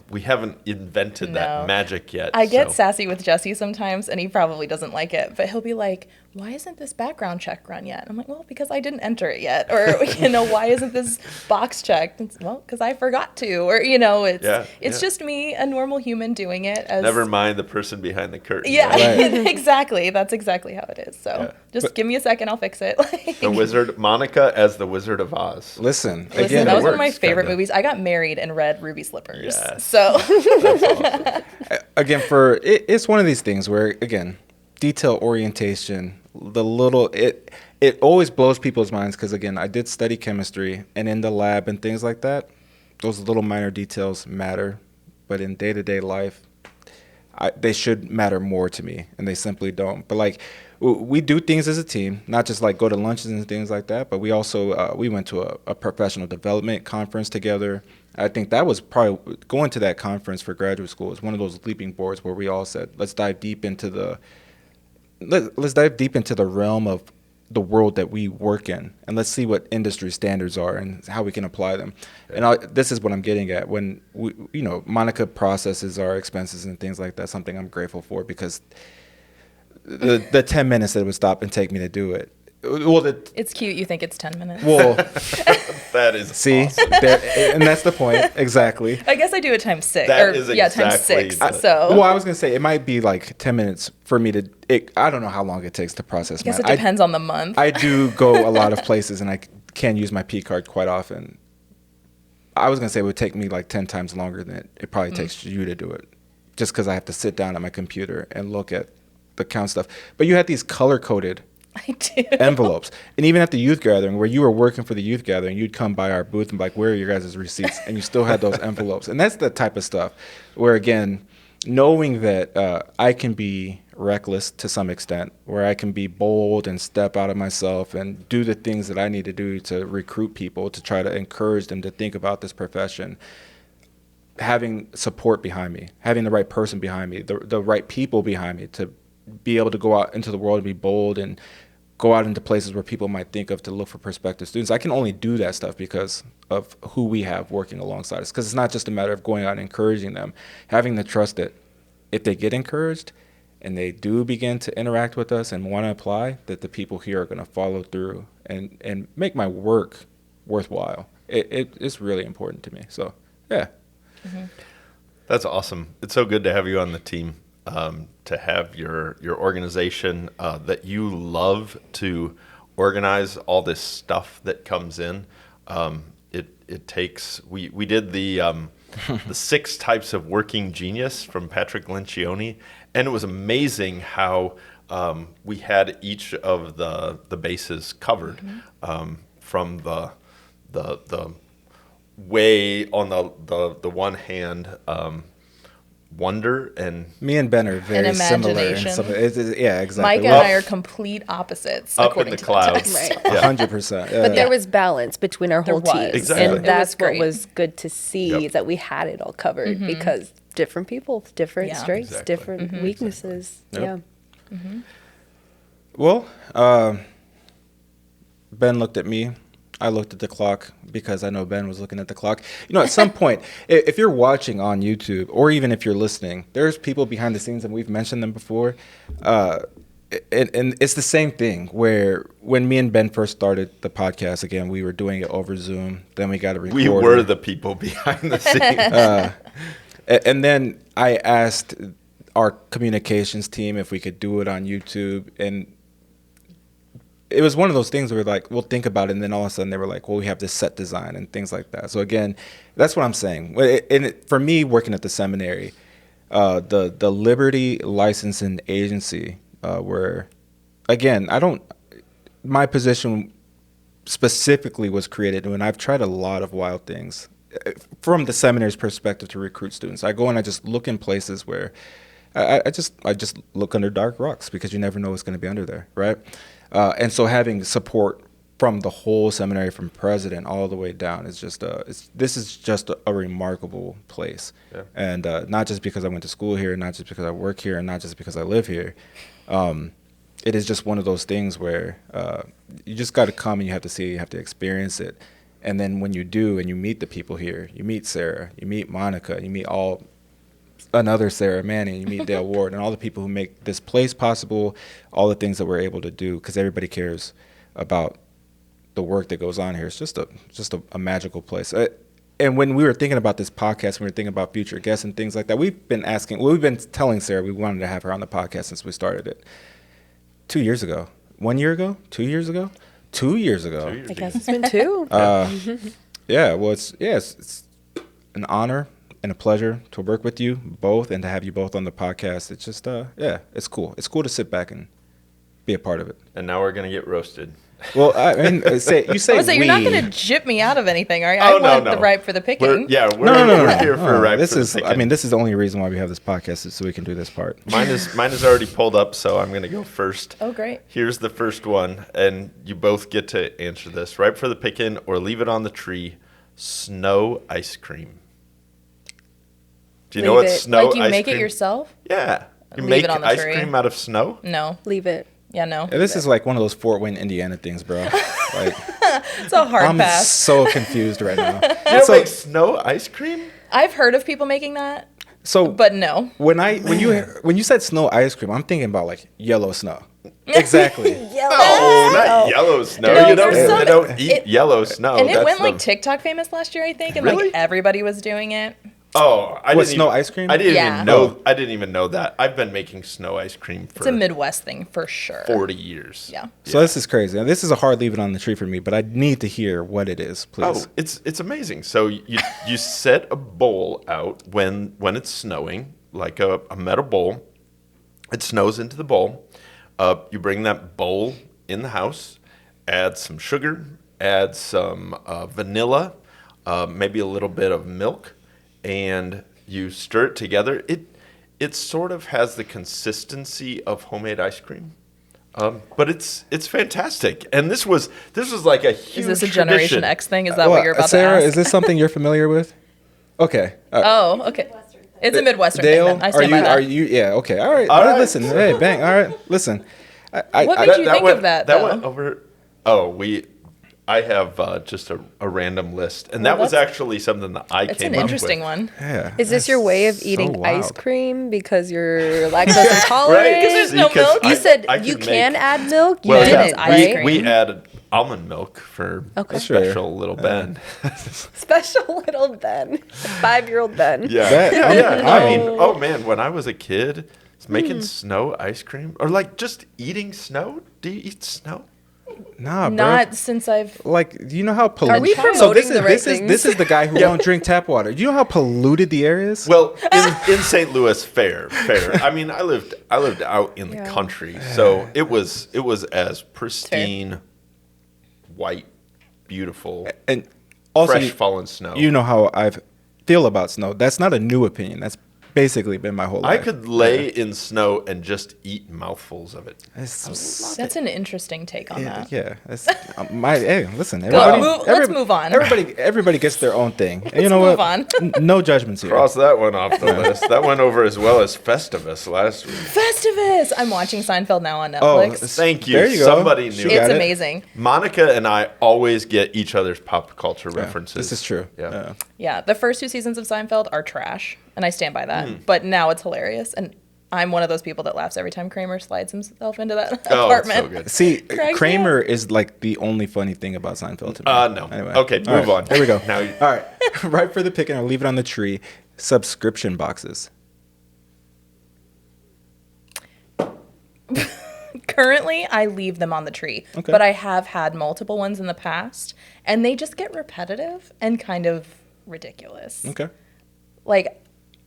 we haven't invented that magic yet. I get sassy with Jesse sometimes, and he probably doesn't like it, but he'll be like, why isn't this background check run yet? I'm like, well, because I didn't enter it yet. Or, why isn't this box checked? It's, well, because I forgot to. Or, it's just me, a normal human doing it. Never mind the person behind the curtain. Yeah, right? Exactly. That's exactly how it is. So just give me a second, I'll fix it. The Wizard, Monica as the Wizard of Oz. Listen, again, that was one of my favorite movies. I got married and read Ruby Slippers. Yes. So that's awesome. Again, it's one of these things where, again, detail orientation, it always blows people's minds because, again, I did study chemistry, and in the lab and things like that, those little minor details matter, but in day-to-day life, they should matter more to me, and they simply don't. But we do things as a team, not just go to lunches and things like that, but we also we went to a professional development conference together. I think that was probably going to that conference for graduate school was one of those leaping boards where we all said, let's dive deep into the realm of the world that we work in, and let's see what industry standards are and how we can apply them. And this is what I'm getting at. When Monica processes our expenses and things like that, something I'm grateful for because the 10 minutes that it would stop and take me to do it. Well, it's cute. You think it's 10 minutes. Well, that is see, awesome. And that's the point. Exactly. I guess I do it times 6. That is exactly times 6. Well, I was gonna say it might be 10 minutes for me to. I don't know how long it takes to process. I guess it depends on the month. I do go a lot of places, and I can use my P card quite often. I was gonna say it would take me 10 times longer than it probably takes you to do it, just because I have to sit down at my computer and look at the count stuff. But you had these color-coded envelopes, and even at the youth gathering where you were working for the youth gathering, you'd come by our booth and be like, where are your guys' receipts? And you still had those envelopes. And that's the type of stuff where, again, knowing that I can be reckless to some extent, where I can be bold and step out of myself and do the things that I need to do to recruit people, to try to encourage them to think about this profession. Having support behind me, having the right person behind me, the right people behind me to be able to go out into the world and be bold and go out into places where people might think of to look for prospective students. I can only do that stuff because of who we have working alongside us, because it's not just a matter of going out and encouraging them, having the trust that if they get encouraged, and they do begin to interact with us and want to apply, that the people here are going to follow through and make my work worthwhile. It's really important to me. So, yeah. Mm-hmm. That's awesome. It's so good to have you on the team, to have your organization that you love to organize all this stuff that comes in. It takes, we did the 6 types of working genius from Patrick Lencioni, and it was amazing how we had each of the bases covered, from the way on the one hand, wonder, and Me and Ben are very similar. imagination. Yeah, exactly. Micah and I are complete opposites, up in according the to clouds. text. Right. 100%. But there was balance between our There whole was. teams. Exactly. And It that's was what great. was good to see, Yep. that we had it all covered because different people, different Yeah. strengths, Exactly. different weaknesses. Yep. Yeah. Well, Ben looked at me. I looked at the clock because I know Ben was looking at the clock. You know, at some point, if you're watching on YouTube, or even if you're listening, there's people behind the scenes, and we've mentioned them before. And it's the same thing, where when me and Ben first started the podcast, again, we were doing it over Zoom. Then we got a recorder. We were the people behind the scenes. And then I asked our communications team if we could do it on YouTube, and it was one of those things where we're like, we'll think about it, and then all of a sudden they were like, well, we have this set design and things like that. So again, that's what I'm saying. For me, working at the seminary, the Liberty Licensing Agency, where, again, my position specifically was created when I've tried a lot of wild things from the seminary's perspective to recruit students. I go and I just look in places where I just look under dark rocks, because you never know what's going to be under there, right? And so having support from the whole seminary, from president all the way down, is just this is just a remarkable place. Yeah. And not just because I went to school here, not just because I work here, and not just because I live here. It is just one of those things where you just got to come and you have to see it, you have to experience it. And then when you do, and you meet the people here, you meet Sarah, you meet Monica, you meet another Sarah Manning, you meet Dale Ward, and all the people who make this place possible, all the things that we're able to do, because everybody cares about the work that goes on here. It's just a magical place. And when we were thinking about this podcast, we were thinking about future guests and things like that, we've been telling Sarah we wanted to have her on the podcast since we started it 2 years ago. 1 year ago? 2 years ago? 2 years ago. I guess it's been 2. Yeah, well, it's an honor and a pleasure to work with you both and to have you both on the podcast. It's just, it's cool. It's cool to sit back and be a part of it. And now we're going to get roasted. Well, I mean, you say You're not going to jip me out of anything, are you? Oh, I want no. the ripe for the picking. We're No. here for a right This for the is, picking. I mean, this is the only reason why we have this podcast, is so we can do this part. Mine is already pulled up, so I'm going to go first. Oh, great. Here's the first one, and you both get to answer this. Ripe for the picking or leave it on the tree. Snow ice cream. Do you know what snow Like you ice make cream? it yourself? Yeah. You Leave make it on the ice tree. cream out of snow? No. Leave it. Yeah, no. And this is like one of those Fort Wayne, Indiana things, bro. Like, It's a hard I'm pass. so confused right now. You don't make snow ice cream? I've heard of people making that, So but no. when you said snow ice cream, I'm thinking about like yellow snow. Exactly. Oh, not yellow snow. No, you there's some- don't eat it- yellow snow. And it That's went the- like TikTok famous last year, I think, and Really? like everybody was doing it. Oh, I What, didn't snow even- ice cream? I didn't Yeah. even know. I didn't even know that. I've been making snow ice cream It's for a Midwest thing for sure. 40 years. Yeah. So this is crazy. And this is a hard leave it on the tree for me, but I need to hear what it is, please. Oh, it's amazing. So you set a bowl out when it's snowing, like a metal bowl. It snows into the bowl. You bring that bowl in the house, add some sugar, add some vanilla, maybe a little bit of milk, and you stir it together. It sort of has the consistency of homemade ice cream. But it's fantastic, and this was like a huge. Is this a tradition. Generation X thing? Is that what you're about Sarah, to ask? is this something you're familiar with? Okay. Oh, okay. It's a Midwestern Dale, thing. Then. I stand by that. are you? Yeah. Okay. All right. All right. Listen. Hey, bang. All right. Listen. What made you think of that, That though? went over. Oh, I have just a random list, and that was actually something that I It's came an up interesting with. one. Yeah. Is this your way of eating ice wild. cream because you're lactose intolerant? Right? Because there's no Because milk? You said I you could can make- add milk. You Well, didn't, ice right? cream. we added almond milk for Okay. special little Ben. Special little Ben, 5-year-old Ben. Yeah. That- yeah, yeah. no. I mean, oh man, when I was a kid, making snow ice cream or like just eating snow. Do you eat snow? Nah, bro. Not since I've. Like, do you know how polluted? we So promoting this is the right this things? is this is the guy who won't drink tap water. Do you know how polluted the air is? Well, in St. Louis, fair. I mean, I lived out in the country, so it was as pristine, white, beautiful, And also, fresh fallen snow. you know how I feel about snow. That's not a new opinion. That's basically been my whole I life. could lay in snow and just eat mouthfuls of it. That's an interesting take on that. Yeah, that's my. Hey, listen, Let's move on. Everybody gets their own thing. And you know move what? on. No judgments here. Cross that one off the list. That went over as well as Festivus last week. Festivus. I'm watching Seinfeld now on Oh, Netflix. Thank you. There you go. Somebody knew. She It's got it. amazing. Monica and I always get each other's pop culture references. This is true. Yeah. Yeah, the first 2 seasons of Seinfeld are trash, and I stand by that. But now it's hilarious, and I'm one of those people that laughs every time Kramer slides himself into that Oh, it's apartment. so good. See, Cracks me Kramer is like the only funny thing about Seinfeld to me. No. Anyway. Okay, All move right, on. There we go. Now All right. Right for the pick, and I'll leave it on the tree. Subscription boxes. Currently, I leave them on the tree, Okay. but I have had multiple ones in the past, and they just get repetitive and kind of ridiculous. Okay. Like,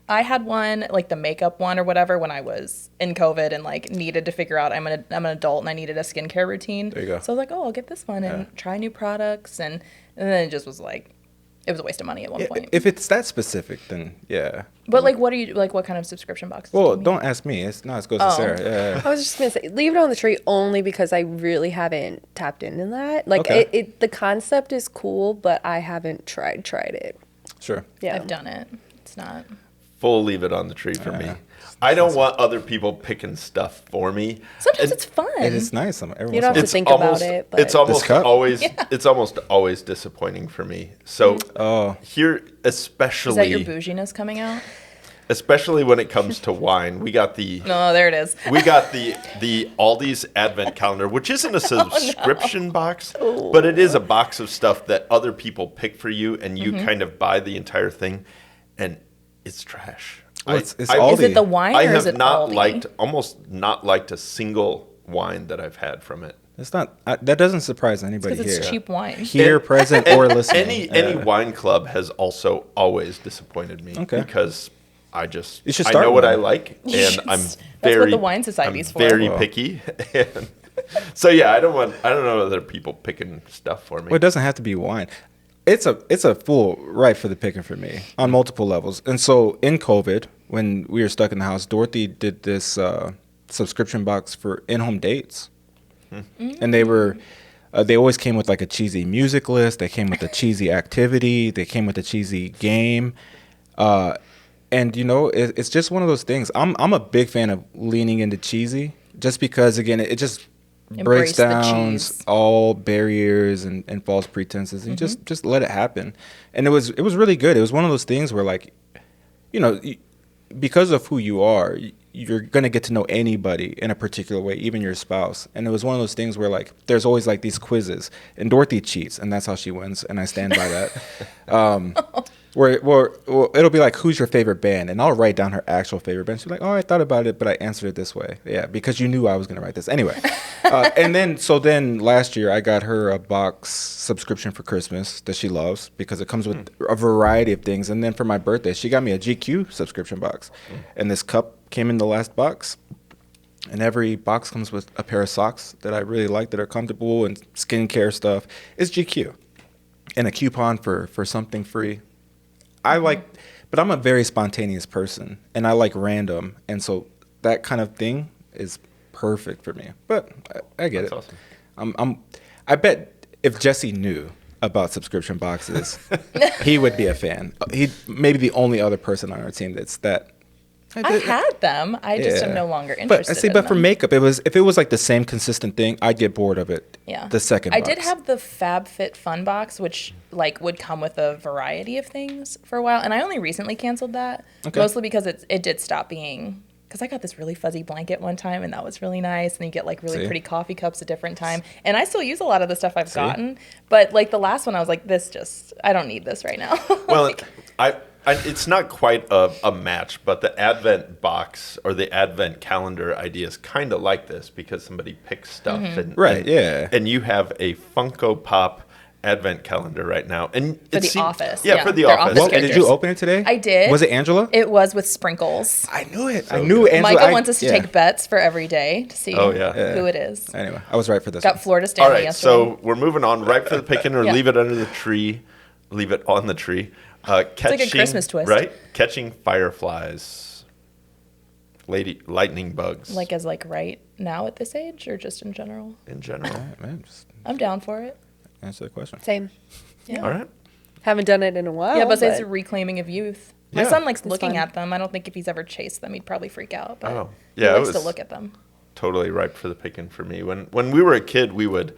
I had one, like the makeup one or whatever, when I was in COVID and like needed to figure out I'm an adult and I needed a skincare routine. There you go. So I was like, oh, I'll get this one and try new products, and then it just was like, it was a waste of money at one point. If it's that specific, then yeah. But like, what kind of subscription boxes? do Well, you mean? don't ask me. It goes to Sarah. Yeah. I was just gonna say, leave it on the tree only because I really haven't tapped into that. Like, Okay. the concept is cool, but I haven't tried it. Sure. Yeah, I've done it. It's not. full leave it on the tree for me. I don't want other people picking stuff for me. Sometimes And it's fun. It is nice. Every You don't once in a have to It's think almost, about it, but it's almost cup? always it's almost always disappointing for me. So Oh. here, Is that your especially bouginess coming out? when it comes to wine, we got the No, there it is. we got the Aldi's Advent Calendar, which isn't a subscription box, but it is a box of stuff that other people pick for you, and you kind of buy the entire thing, and it's trash. Well, it's Is Aldi. it the wine I or is have it not Aldi? almost not liked a single wine that I've had from it. It's not. That doesn't surprise anybody Because here. it's cheap wine. Here, present, or listening. Any wine club has also always disappointed me Okay. because You should I start know what one. I like, You and should I'm That's very what the wine society's I'm for. very Wow. picky. And so yeah, I don't know other people picking stuff for me. Well, it doesn't have to be wine. It's a full right for the picking for me on multiple levels. And so in COVID, when we were stuck in the house, Dorothy did this subscription box for in-home dates, and they always came with like a cheesy music list. They came with a cheesy activity. They came with a cheesy game. And you know, it's just one of those things. I'm a big fan of leaning into cheesy, just because again, it just breaks Embrace the down cheese. all barriers and false pretenses, and just let it happen. And it was really good. It was one of those things where, like, you know, because of who you are, you're gonna get to know anybody in a particular way, even your spouse. And it was one of those things where, like, there's always like these quizzes, and Dorothy cheats, and that's how she wins, and I stand by that. Where it'll be like, who's your favorite band? And I'll write down her actual favorite band. She's like, oh, I thought about it, but I answered it this way. Yeah, because you knew I was going to write this. Anyway. And then last year I got her a box subscription for Christmas that she loves because it comes with a variety of things. And then for my birthday, she got me a GQ subscription box. And this cup came in the last box. And every box comes with a pair of socks that I really like, that are comfortable, and skincare stuff. It's GQ. And a coupon for something free. But I'm a very spontaneous person, and I like random, and so that kind of thing is perfect for me. But I get That's it. awesome. I bet if Jesse knew about subscription boxes, he would be a fan. He maybe the only other person on our team that's that I had them. I just am no longer interested. But for makeup, if it was like the same consistent thing, I'd get bored of it. Yeah. The second I box. did have the FabFitFun box, which like would come with a variety of things for a while, and I only recently canceled that. Okay. Mostly because it did stop being. Because I got this really fuzzy blanket one time, and that was really nice. And you get like really pretty coffee cups a different time. And I still use a lot of the stuff I've gotten. But like the last one, I was like, I don't need this right now. Well, it's not quite a match, but the Advent box or the Advent calendar idea is kind of like this because somebody picks stuff. And you have a Funko Pop Advent calendar right now. And for the office. Yeah, for the office. Well, did you open it today? I did. Was it Angela? It was with sprinkles. I knew it. I knew Angela. Micah wants us to take bets for every day to see who it is. Anyway, I was right for this. Got Florida Stanley All right, yesterday. so we're moving on. Right for the picking or leave it under the tree. Leave it on the tree. Catching, it's like a Christmas twist. Right? Catching fireflies. Lightning bugs. Like right now at this age or just in general? In general. I'm down for it. Answer the question. Same. Yeah. All right. Haven't done it in a while. Yeah, but it's a reclaiming of youth. My son likes looking fun. at them. I don't think if he's ever chased them, he'd probably freak out. But yeah, he likes to look at them. Totally ripe for the picking for me. When we were a kid, we would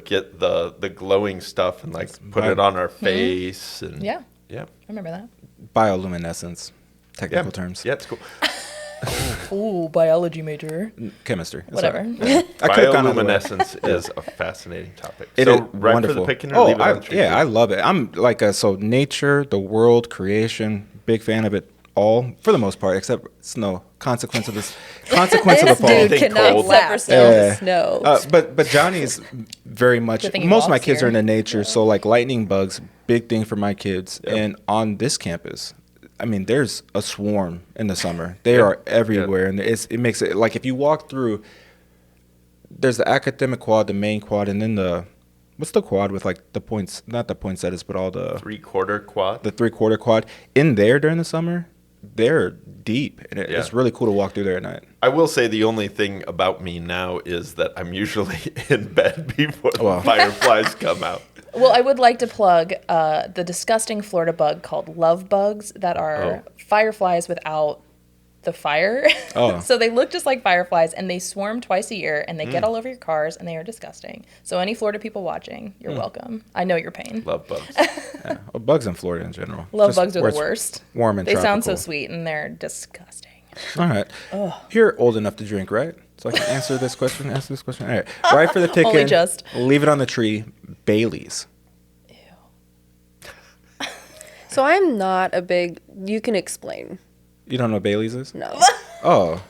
get the glowing stuff and like put it on our face and Yeah. Yeah. I remember that. Bioluminescence, technical terms. Yeah, it's cool. Ooh, biology major. Chemistry. Whatever. I could've gone either way. Bioluminescence is a fascinating topic. It so is right wonderful. for the picking or leave it on the tree? I love it. I'm like nature, the world, creation, big fan of it all for the most part, except snow. Consequence of the fall. Dude cannot cold. last Yeah. snow. But Johnny's very much. Good thing he Most of my walks kids here. are into nature, so like lightning bugs, big thing for my kids. Yep. And on this campus, I mean, there's a swarm in the summer. They are everywhere, and it makes it like if you walk through. There's the academic quad, the main quad, and then what's the quad with like the points? Not the poinsettias, but all the 3/4 quad. the 3/4 quad. In there during the summer, they're deep, and it's really cool to walk through there at night. I will say the only thing about me now is that I'm usually in bed before the fireflies come out. Well, I would like to plug the disgusting Florida bug called love bugs that are fireflies without the fire. Oh. So they look just like fireflies, and they swarm twice a year, and they get all over your cars, and they are disgusting. So any Florida people watching, you're welcome. I know your pain. Love bugs. Well, bugs in Florida in general. Love bugs are the worst. Warm and They sound so tropical. sweet, and they're disgusting. All right. You're old enough to drink, right? So I can answer this question. All right. Right for the picking. Only just. Leave it on the tree. Baileys. So I'm not a big. You can explain. You don't know what Baileys is? No. Oh,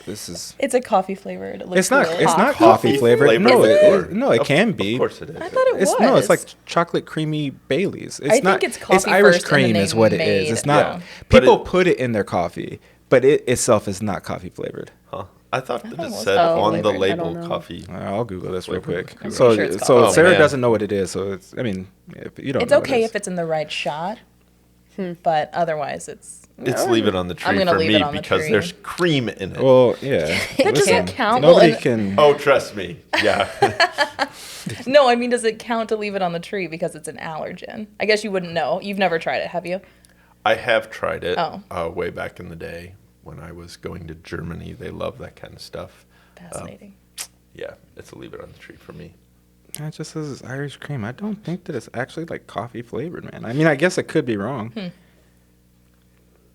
this is. It's a coffee flavored. It looks It's not. really It's hot. not coffee flavored. No, flavored. it can be. Of course it is. I thought it was. It's no. It's like chocolate creamy Baileys. It's I not. think it's coffee It's Irish first, and then cream they is what it is. made- It's not. Yeah. But People put it in their coffee, but it itself is not coffee flavored. Huh. I thought that it it was said coffee on the flavored. I label don't know. coffee. I'll Google this real Flavor. quick. I'm So, pretty sure it's so coffee. Sarah man. doesn't know what it is. So it's. I mean, if you don't. It's know what okay it if is. it's in the right shot, but otherwise it's. It's leave it on the tree I'm gonna for leave me it on the because tree. there's cream in it. Well, yeah. That doesn't count. Nobody Well, can. Oh, trust me. Yeah. No, I mean, does it count to leave it on the tree because it's an allergen? I guess you wouldn't know. You've never tried it, have you? I have tried it Oh. way back in the day when I was going to Germany. They love that kind of stuff. Fascinating. Yeah, it's a leave it on the tree for me. It just says it's Irish cream. I don't think that it's actually like coffee flavored, man. I mean, I guess it could be wrong.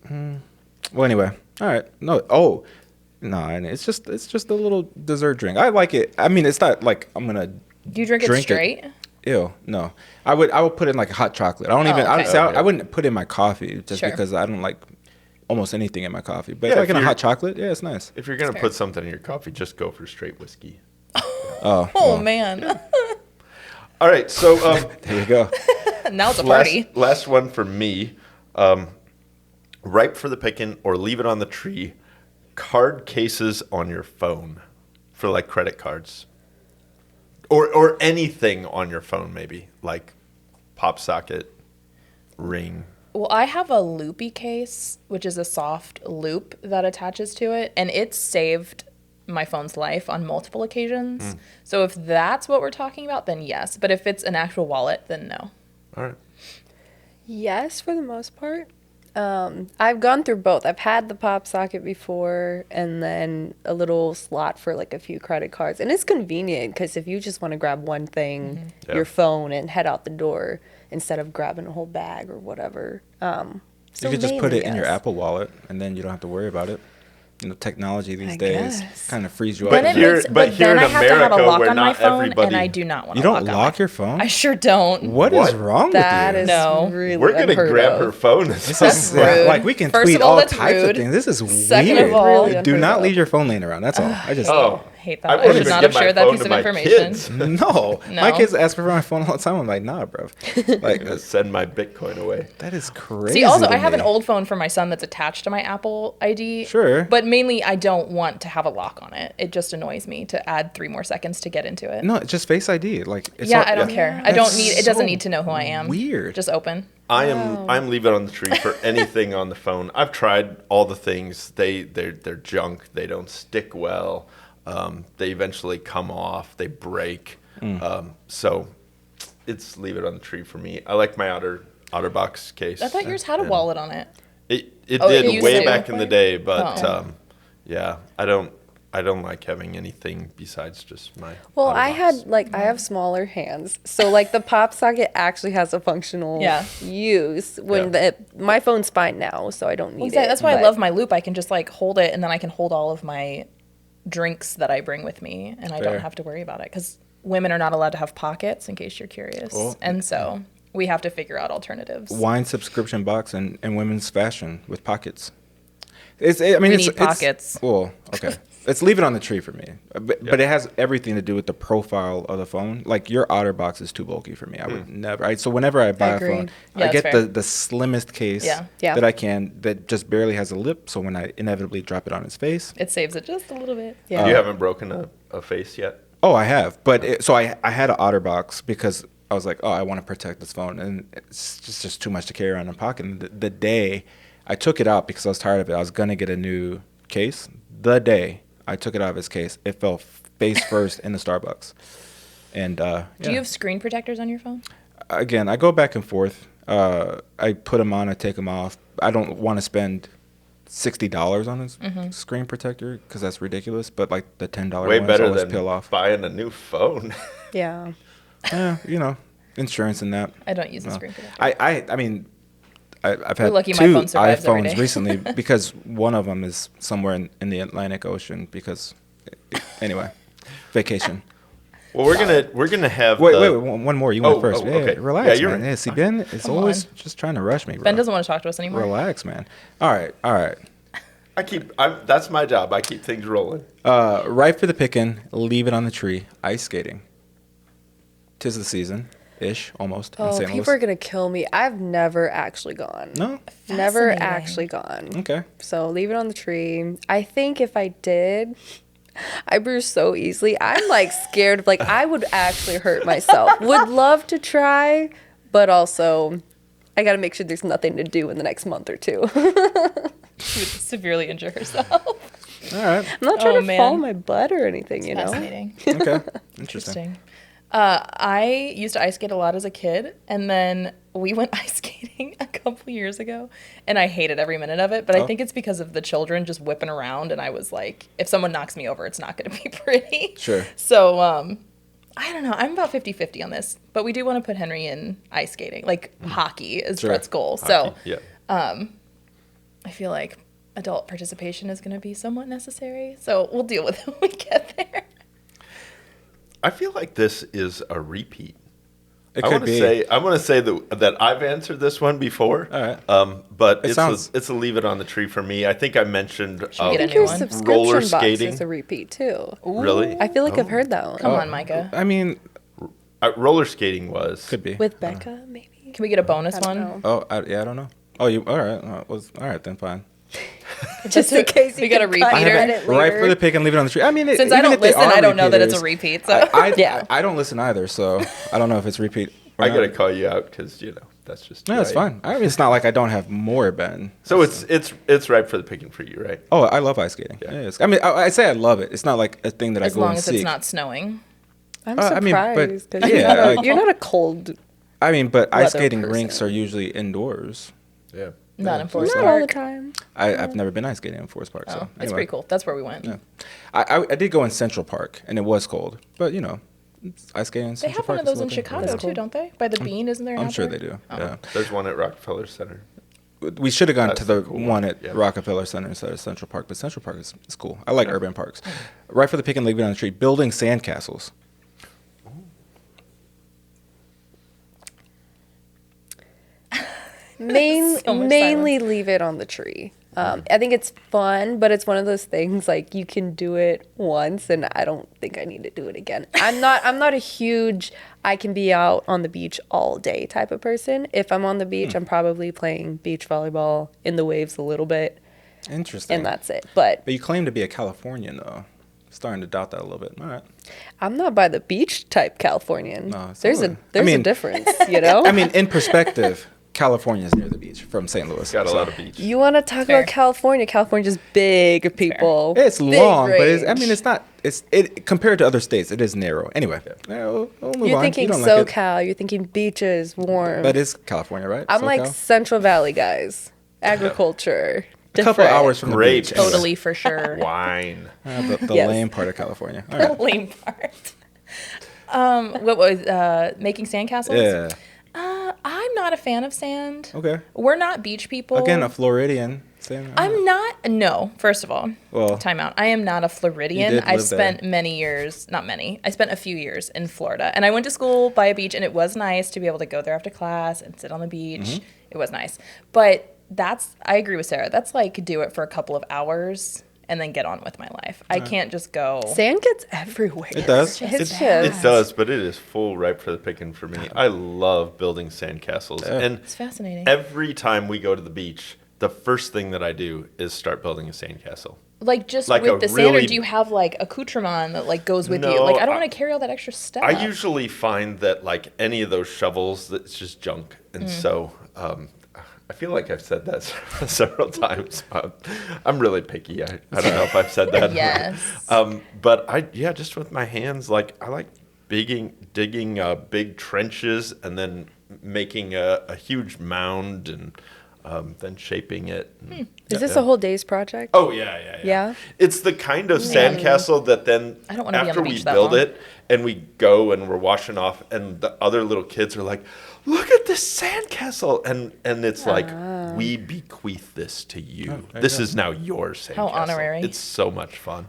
Well, anyway, all right. No, and it's just a little dessert drink. I like it. I mean, it's not like I'm gonna. Do you drink it drink straight? Ew, no. I would put in like a hot chocolate. I don't even. okay. I wouldn't put in my coffee just Sure. because I don't like almost anything in my coffee. But Yeah, like if in a you're- hot chocolate, yeah, it's nice. If you're gonna Fair. put something in your coffee, just go for straight whiskey. Oh, Oh, well, man. All right, so there you go. Now it's a party. last one for me. Ripe for the picking or leave it on the tree. Card cases on your phone for like credit cards. Or anything on your phone, maybe like pop socket, ring. Well, I have a loopy case, which is a soft loop that attaches to it, and it's saved my phone's life on multiple occasions. So if that's what we're talking about, then yes. But if it's an actual wallet, then no. All right. Yes, for the most part. I've gone through both. I've had the pop socket before and then a little slot for like a few credit cards. And it's convenient because if you just want to grab one thing, your phone, and head out the door instead of grabbing a whole bag or whatever. You could just put it in your Apple Wallet and then you don't have to worry about it. You know, technology these days kind of frees you up. Then But it here, makes, but but here then in I have to have a America, lock where on my not phone, everybody, and I do not want You to don't lock lock your phone? I sure don't. What is wrong with you? That is No. really we're gonna unheard grab of. her phone. This That's is rude. like we can First tweet of all, all that's types of rude. things. This is Second weird. of all- Really Do unheard not of. leave your phone laying around. That's all. I just Oh, Hate that. I I wouldn't should even not give have my shared that phone piece to of my information. kids. no. No. My kids ask me for my phone all the time. I'm like, nah, bro. Like Send my Bitcoin away. that is crazy. See, also, to I have an me. old phone for my son that's attached to my Apple ID. Sure. But mainly, I don't want to have a lock on it. It just annoys me to add 3 more seconds to get into it. No, it's just Face ID. Like it's Yeah, all- I don't care. I don't That's need. It doesn't so need to know who I am. weird. Just open. I'm leaving on the tree for anything on the phone. I've tried all the things. They're junk. They don't stick well. They eventually come off. They break. So it's leave it on the tree for me. I like my OtterBox case. I thought yours had a wallet on it. It Oh, it did used way to. back in the day, but Oh. yeah, I don't like having anything besides just my. Well, I OtterBox. have smaller hands, so like the pop socket actually has a functional Yeah. use. When my phone's fine now, so I don't need Exactly. it. That's why I but- love my Loop. I can just like hold it, and then I can hold all of my drinks that I bring with me, and I Fair. don't have to worry about it because women are not allowed to have pockets. In case you're curious, Well, and so we have to figure out alternatives. wine subscription box and women's fashion with pockets. I mean, We it's need pockets. Well, okay. Let's leave it on the tree for me. But it has everything to do with the profile of the phone. Like your OtterBox is too bulky for me. I would never. So whenever I buy a phone, Agreed. Yeah, I that's get fair. the slimmest case Yeah. Yeah. that I can that just barely has a lip. So when I inevitably drop it on his face, It saves it just a little bit. Yeah. You haven't broken a face yet. oh, I have. But so I had an OtterBox because I was like, oh, I want to protect this phone, and it's just too much to carry around in my pocket. And the day I took it out because I was tired of it, I was gonna get a new case. The day I took it out of his case, it fell face first in the Starbucks. And Do you have screen protectors on your phone? again, I go back and forth. I put them on, I take them off. I don't want to spend $60 on a screen protector because that's ridiculous. But like the $10 Way ones better always than peel off. buying a new phone. Yeah. Yeah, you know, insurance and that. I don't use a screen protector. I mean, I've had lucky my 2 phone survives every iPhones day. recently because one of them is somewhere in the Atlantic Ocean because, anyway, vacation. Well, we're gonna have. Wait, one more. You went first. Yeah, okay. relax, Yeah, you're man. right. Yeah, see, Ben is Come always on. just trying to rush me, bro. Ben doesn't want to talk to us anymore. Relax, man. All right. That's my job. I keep things rolling. Right for the picking. Leave it on the tree. Ice skating. 'Tis the season, ish, almost. in Oh, St. people Louis. are gonna kill me. I've never actually gone. No. Never Fascinating. actually gone. Okay. So leave it on the tree. I think if I did, I bruise so easily. I'm like scared of like I would actually hurt myself. Would love to try, but also I got to make sure there's nothing to do in the next month or two. She would severely injure herself. All right. I'm not trying Oh, to man. fall on my butt or anything, you know. Fascinating. Okay. Interesting. Interesting. I used to ice skate a lot as a kid, and then we went ice skating a couple years ago, and I hated every minute of it. But I Oh. think it's because of the children just whipping around, and I was like, if someone knocks me over, it's not going to be pretty. Sure. So I don't know. I'm about 50-50 on this, but we do want to put Henry in ice skating, like hockey is Sure. Brett's goal. So Yeah. I feel like adult participation is going to be somewhat necessary. So we'll deal with it when we get there. I feel like this is a repeat. It I could want to be. say that I've answered this one before. All right. But It sounds- it's a leave it on the tree for me. I think I mentioned Should we I get a think new your one? subscription Roller box skating. is a repeat too. Really? I feel like I've heard that one. Come on, Micah. I mean, Roller skating was. could be. With Becca, maybe. Can we get a bonus I don't one? know. Oh, I don't know. Oh, you all right? All right then, fine. Just in case you we got a can cut repeater. it Right later. for the pick and leave it on the tree. I mean, Since I even don't if they listen, are I don't know that it's a repeaters, repeat. So Yeah. I don't listen either, so I don't know if it's repeat. Or I not. gotta call you out because that's just. No, it's right. fine. I mean, it's not like I don't have more, Ben. So it's right for the picking for you, right? Oh, I love ice skating. Yeah. Yeah. I mean, I say I love it. It's not like a thing that as I go long and as seek. it's not snowing. I'm I mean, but- surprised because yeah, like- you're not a cold. I mean, but ice weather skating person. rinks are usually indoors. Yeah. Not in Forest Not all the Park. time. I've never been ice skating in Forest Park. So Oh, it's anyway. pretty cool. That's where we went. Yeah. I did go in Central Park, and it was cold. But, it's ice skating in They Central have Park. one of is those in what they- Chicago yeah. too, don't they? By the Bean, isn't there? an I'm sure outdoor? they do. Oh. Yeah. There's one at Rockefeller Center. We should have gone That's to the the cool one one. at Yeah. Rockefeller Center instead of Central Park, but Central Park is cool. I like urban parks. Right for the pick and leave it on the tree. Building sandcastles. So much Mainly leave it on the tree. I think it's fun, but it's one of those things like you can do it once, and I don't think I need to do it again. I'm not a huge I can be out on the beach all day type of person. If I'm on the beach, I'm probably playing beach volleyball in the waves a little bit, Interesting. and that's it. But But you claim to be a Californian, though. Starting to doubt that a little bit. All right. I'm not by the beach type Californian. No, it's there's not. a mean- difference, you know. I mean, in perspective, California's near the beach from St. Louis. Got a so- lot of beach. You want to talk Fair. about California? California's big, people. It's Big long, but it's range. not. It compared to other states, it is narrow. Anyway, we'll move You're on. thinking You don't like it. SoCal. You're thinking beaches, warm. That is California, right? I'm like SoCal? Central Valley guys. Agriculture. a couple different. hours from the Grapes. beach. anyway. Totally, for sure. Wine. The Yes. lame part of California. All The right. lame part. What was making sandcastles? Yeah. I'm not a fan of sand. Okay. We're not beach people. Again, a Floridian. Saying, I'm not. No, first of all, Well, time out. I am not a you Floridian. did I've live there. spent many years, not many. I spent a few years in Florida, and I went to school by a beach, and it was nice to be able to go there after class and sit on the beach. Mm-hmm. It was nice, but I agree with Sarah. That's like do it for a couple of hours and then get on with my life. I can't just go. Sand gets everywhere. It does. It's It- just, It does, but it is full ripe for the picking for me. I love building sandcastles. Yeah. And It's fascinating. every time we go to the beach, the first thing that I do is start building a sandcastle. Like just like with a the sand, or really- do you have like accoutrement that like goes with you? No, Like I don't I- want to carry all that extra stuff. I usually find that like any of those shovels, that's just junk. And so I feel like I've said that several times. I'm really picky. I don't know if I've said that. Yes. But just with my hands, like I like digging big trenches and then making a huge mound and then shaping it. And- Is this a whole day's project? Oh yeah. Yeah? It's the kind of sandcastle that then I don't wanna be on after the we beach that build long. it and we go and we're washing off and the other little kids are like, "Look at this sandcastle!" And it's like we bequeath this to you. there This you go. is now your sandcastle. How honorary. It's so much fun.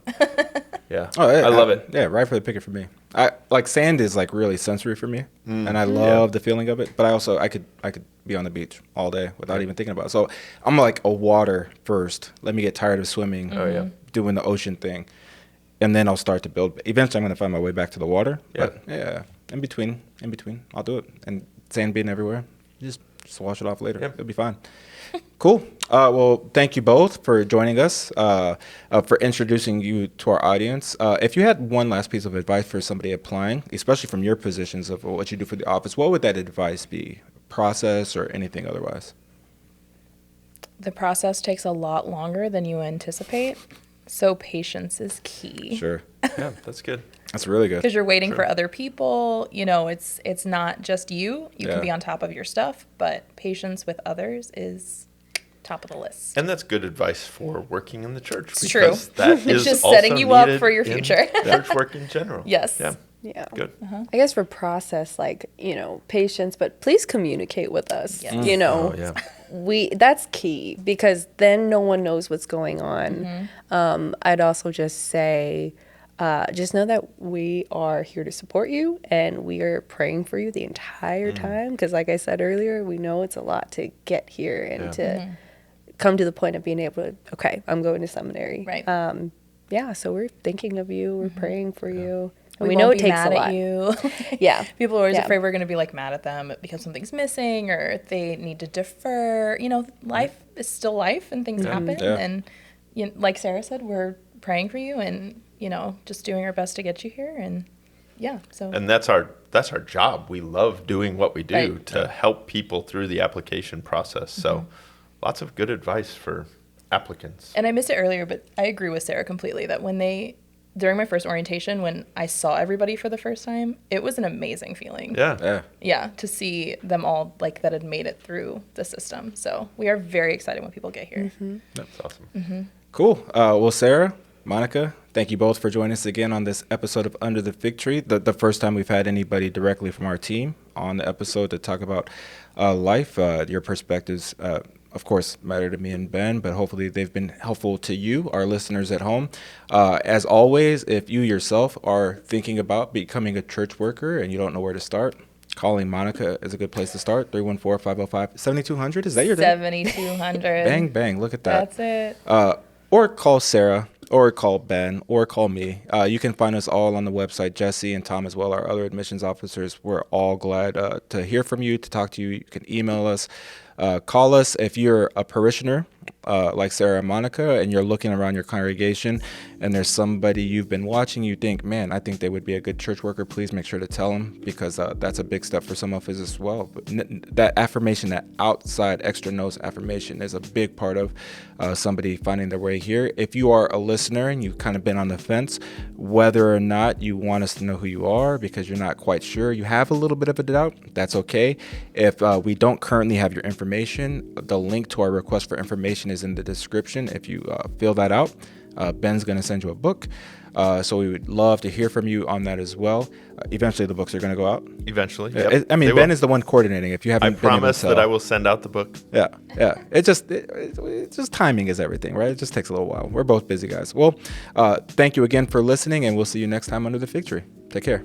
Yeah. Oh, yeah, I love it. Yeah, right for the picker for me. I like sand is like really sensory for me, and I love the feeling of it. But I could be on the beach all day without even thinking about it. So I'm like a water first. Let me get tired of swimming. Oh, yeah. Doing the ocean thing, and then I'll start to build. Eventually, I'm gonna find my way back to the water. Yeah. But yeah, in between, I'll do it. And sand being everywhere, just wash it off later. Yeah. It'll be fine. Cool. Well, thank you both for joining us, for introducing you to our audience. If you had one last piece of advice for somebody applying, especially from your positions of what you do for the office, what would that advice be? Process or anything otherwise? The process takes a lot longer than you anticipate, so patience is key. Sure. Yeah, that's good. That's really good. Because you're waiting for other people. You know, it's not just you. You Yeah. can be on top of your stuff, but patience with others is top of the list. And that's good advice for working in the church. It's because true. That It's is just also setting you up needed for your in future. church work in general. Yes. Yeah. Yeah. Good. I guess for process, like, patience, but please communicate with us. Yes. You Oh, yeah. that's key because then no one knows what's going on. I'd also just say, just know that we are here to support you and we are praying for you the entire time. Because like I said earlier, we know it's a lot to get here and to come to the point of being able to, okay, I'm going to seminary. Right. So we're thinking of you. We're praying for you. And We we know won't it be takes a mad lot. at you. Yeah. People are always Yeah. afraid we're going to be like mad at them because something's missing or they need to defer. Life is still life and things happen. Yeah. And like Sarah said, we're praying for you and, just doing our best to get you here. And yeah, so. And that's our job. We love doing what we do Right. to help people through the application process. So lots of good advice for applicants. And I missed it earlier, but I agree with Sarah completely that when they during my first orientation, when I saw everybody for the first time, it was an amazing feeling. Yeah. To see them all like that had made it through the system. So we are very excited when people get here. That's awesome. Cool. Well, Sarah, Monica, thank you both for joining us again on this episode of Under the Fig Tree. The first time we've had anybody directly from our team on the episode to talk about life. Your perspectives, of course, matter to me and Ben, but hopefully they've been helpful to you, our listeners at home. As always, if you yourself are thinking about becoming a church worker and you don't know where to start, calling Monica is a good place to start. 314-505-7200. Is that your name? 7200. Bang, bang. Look at that. That's it. Or call Sarah, or call Ben, or call me. You can find us all on the website. Jesse and Tom as well, our other admissions officers. We're all glad to hear from you, to talk to you. You can email us. Call us if you're a parishioner like Sarah and Monica, and you're looking around your congregation and there's somebody you've been watching, you think, man, I think they would be a good church worker. Please make sure to tell them, because that's a big step for some of us as well. But that affirmation, that outside extra nose affirmation, is a big part of somebody finding their way here. If you are a listener and you've kind of been on the fence whether or not you want us to know who you are because you're not quite sure, you have a little bit of a doubt, that's okay. If we don't currently have your information, the link to our request for information is in the description. If you fill that out, Ben's going to send you a book. So we would love to hear from you on that as well. Eventually the books are going to go out. Eventually. Yep. Ben is the one coordinating. If you haven't, I promise that I will send out the book. Yeah. It's just timing is everything, right? It just takes a little while. We're both busy guys. Well, thank you again for listening, and we'll see you next time under the fig tree. Take care.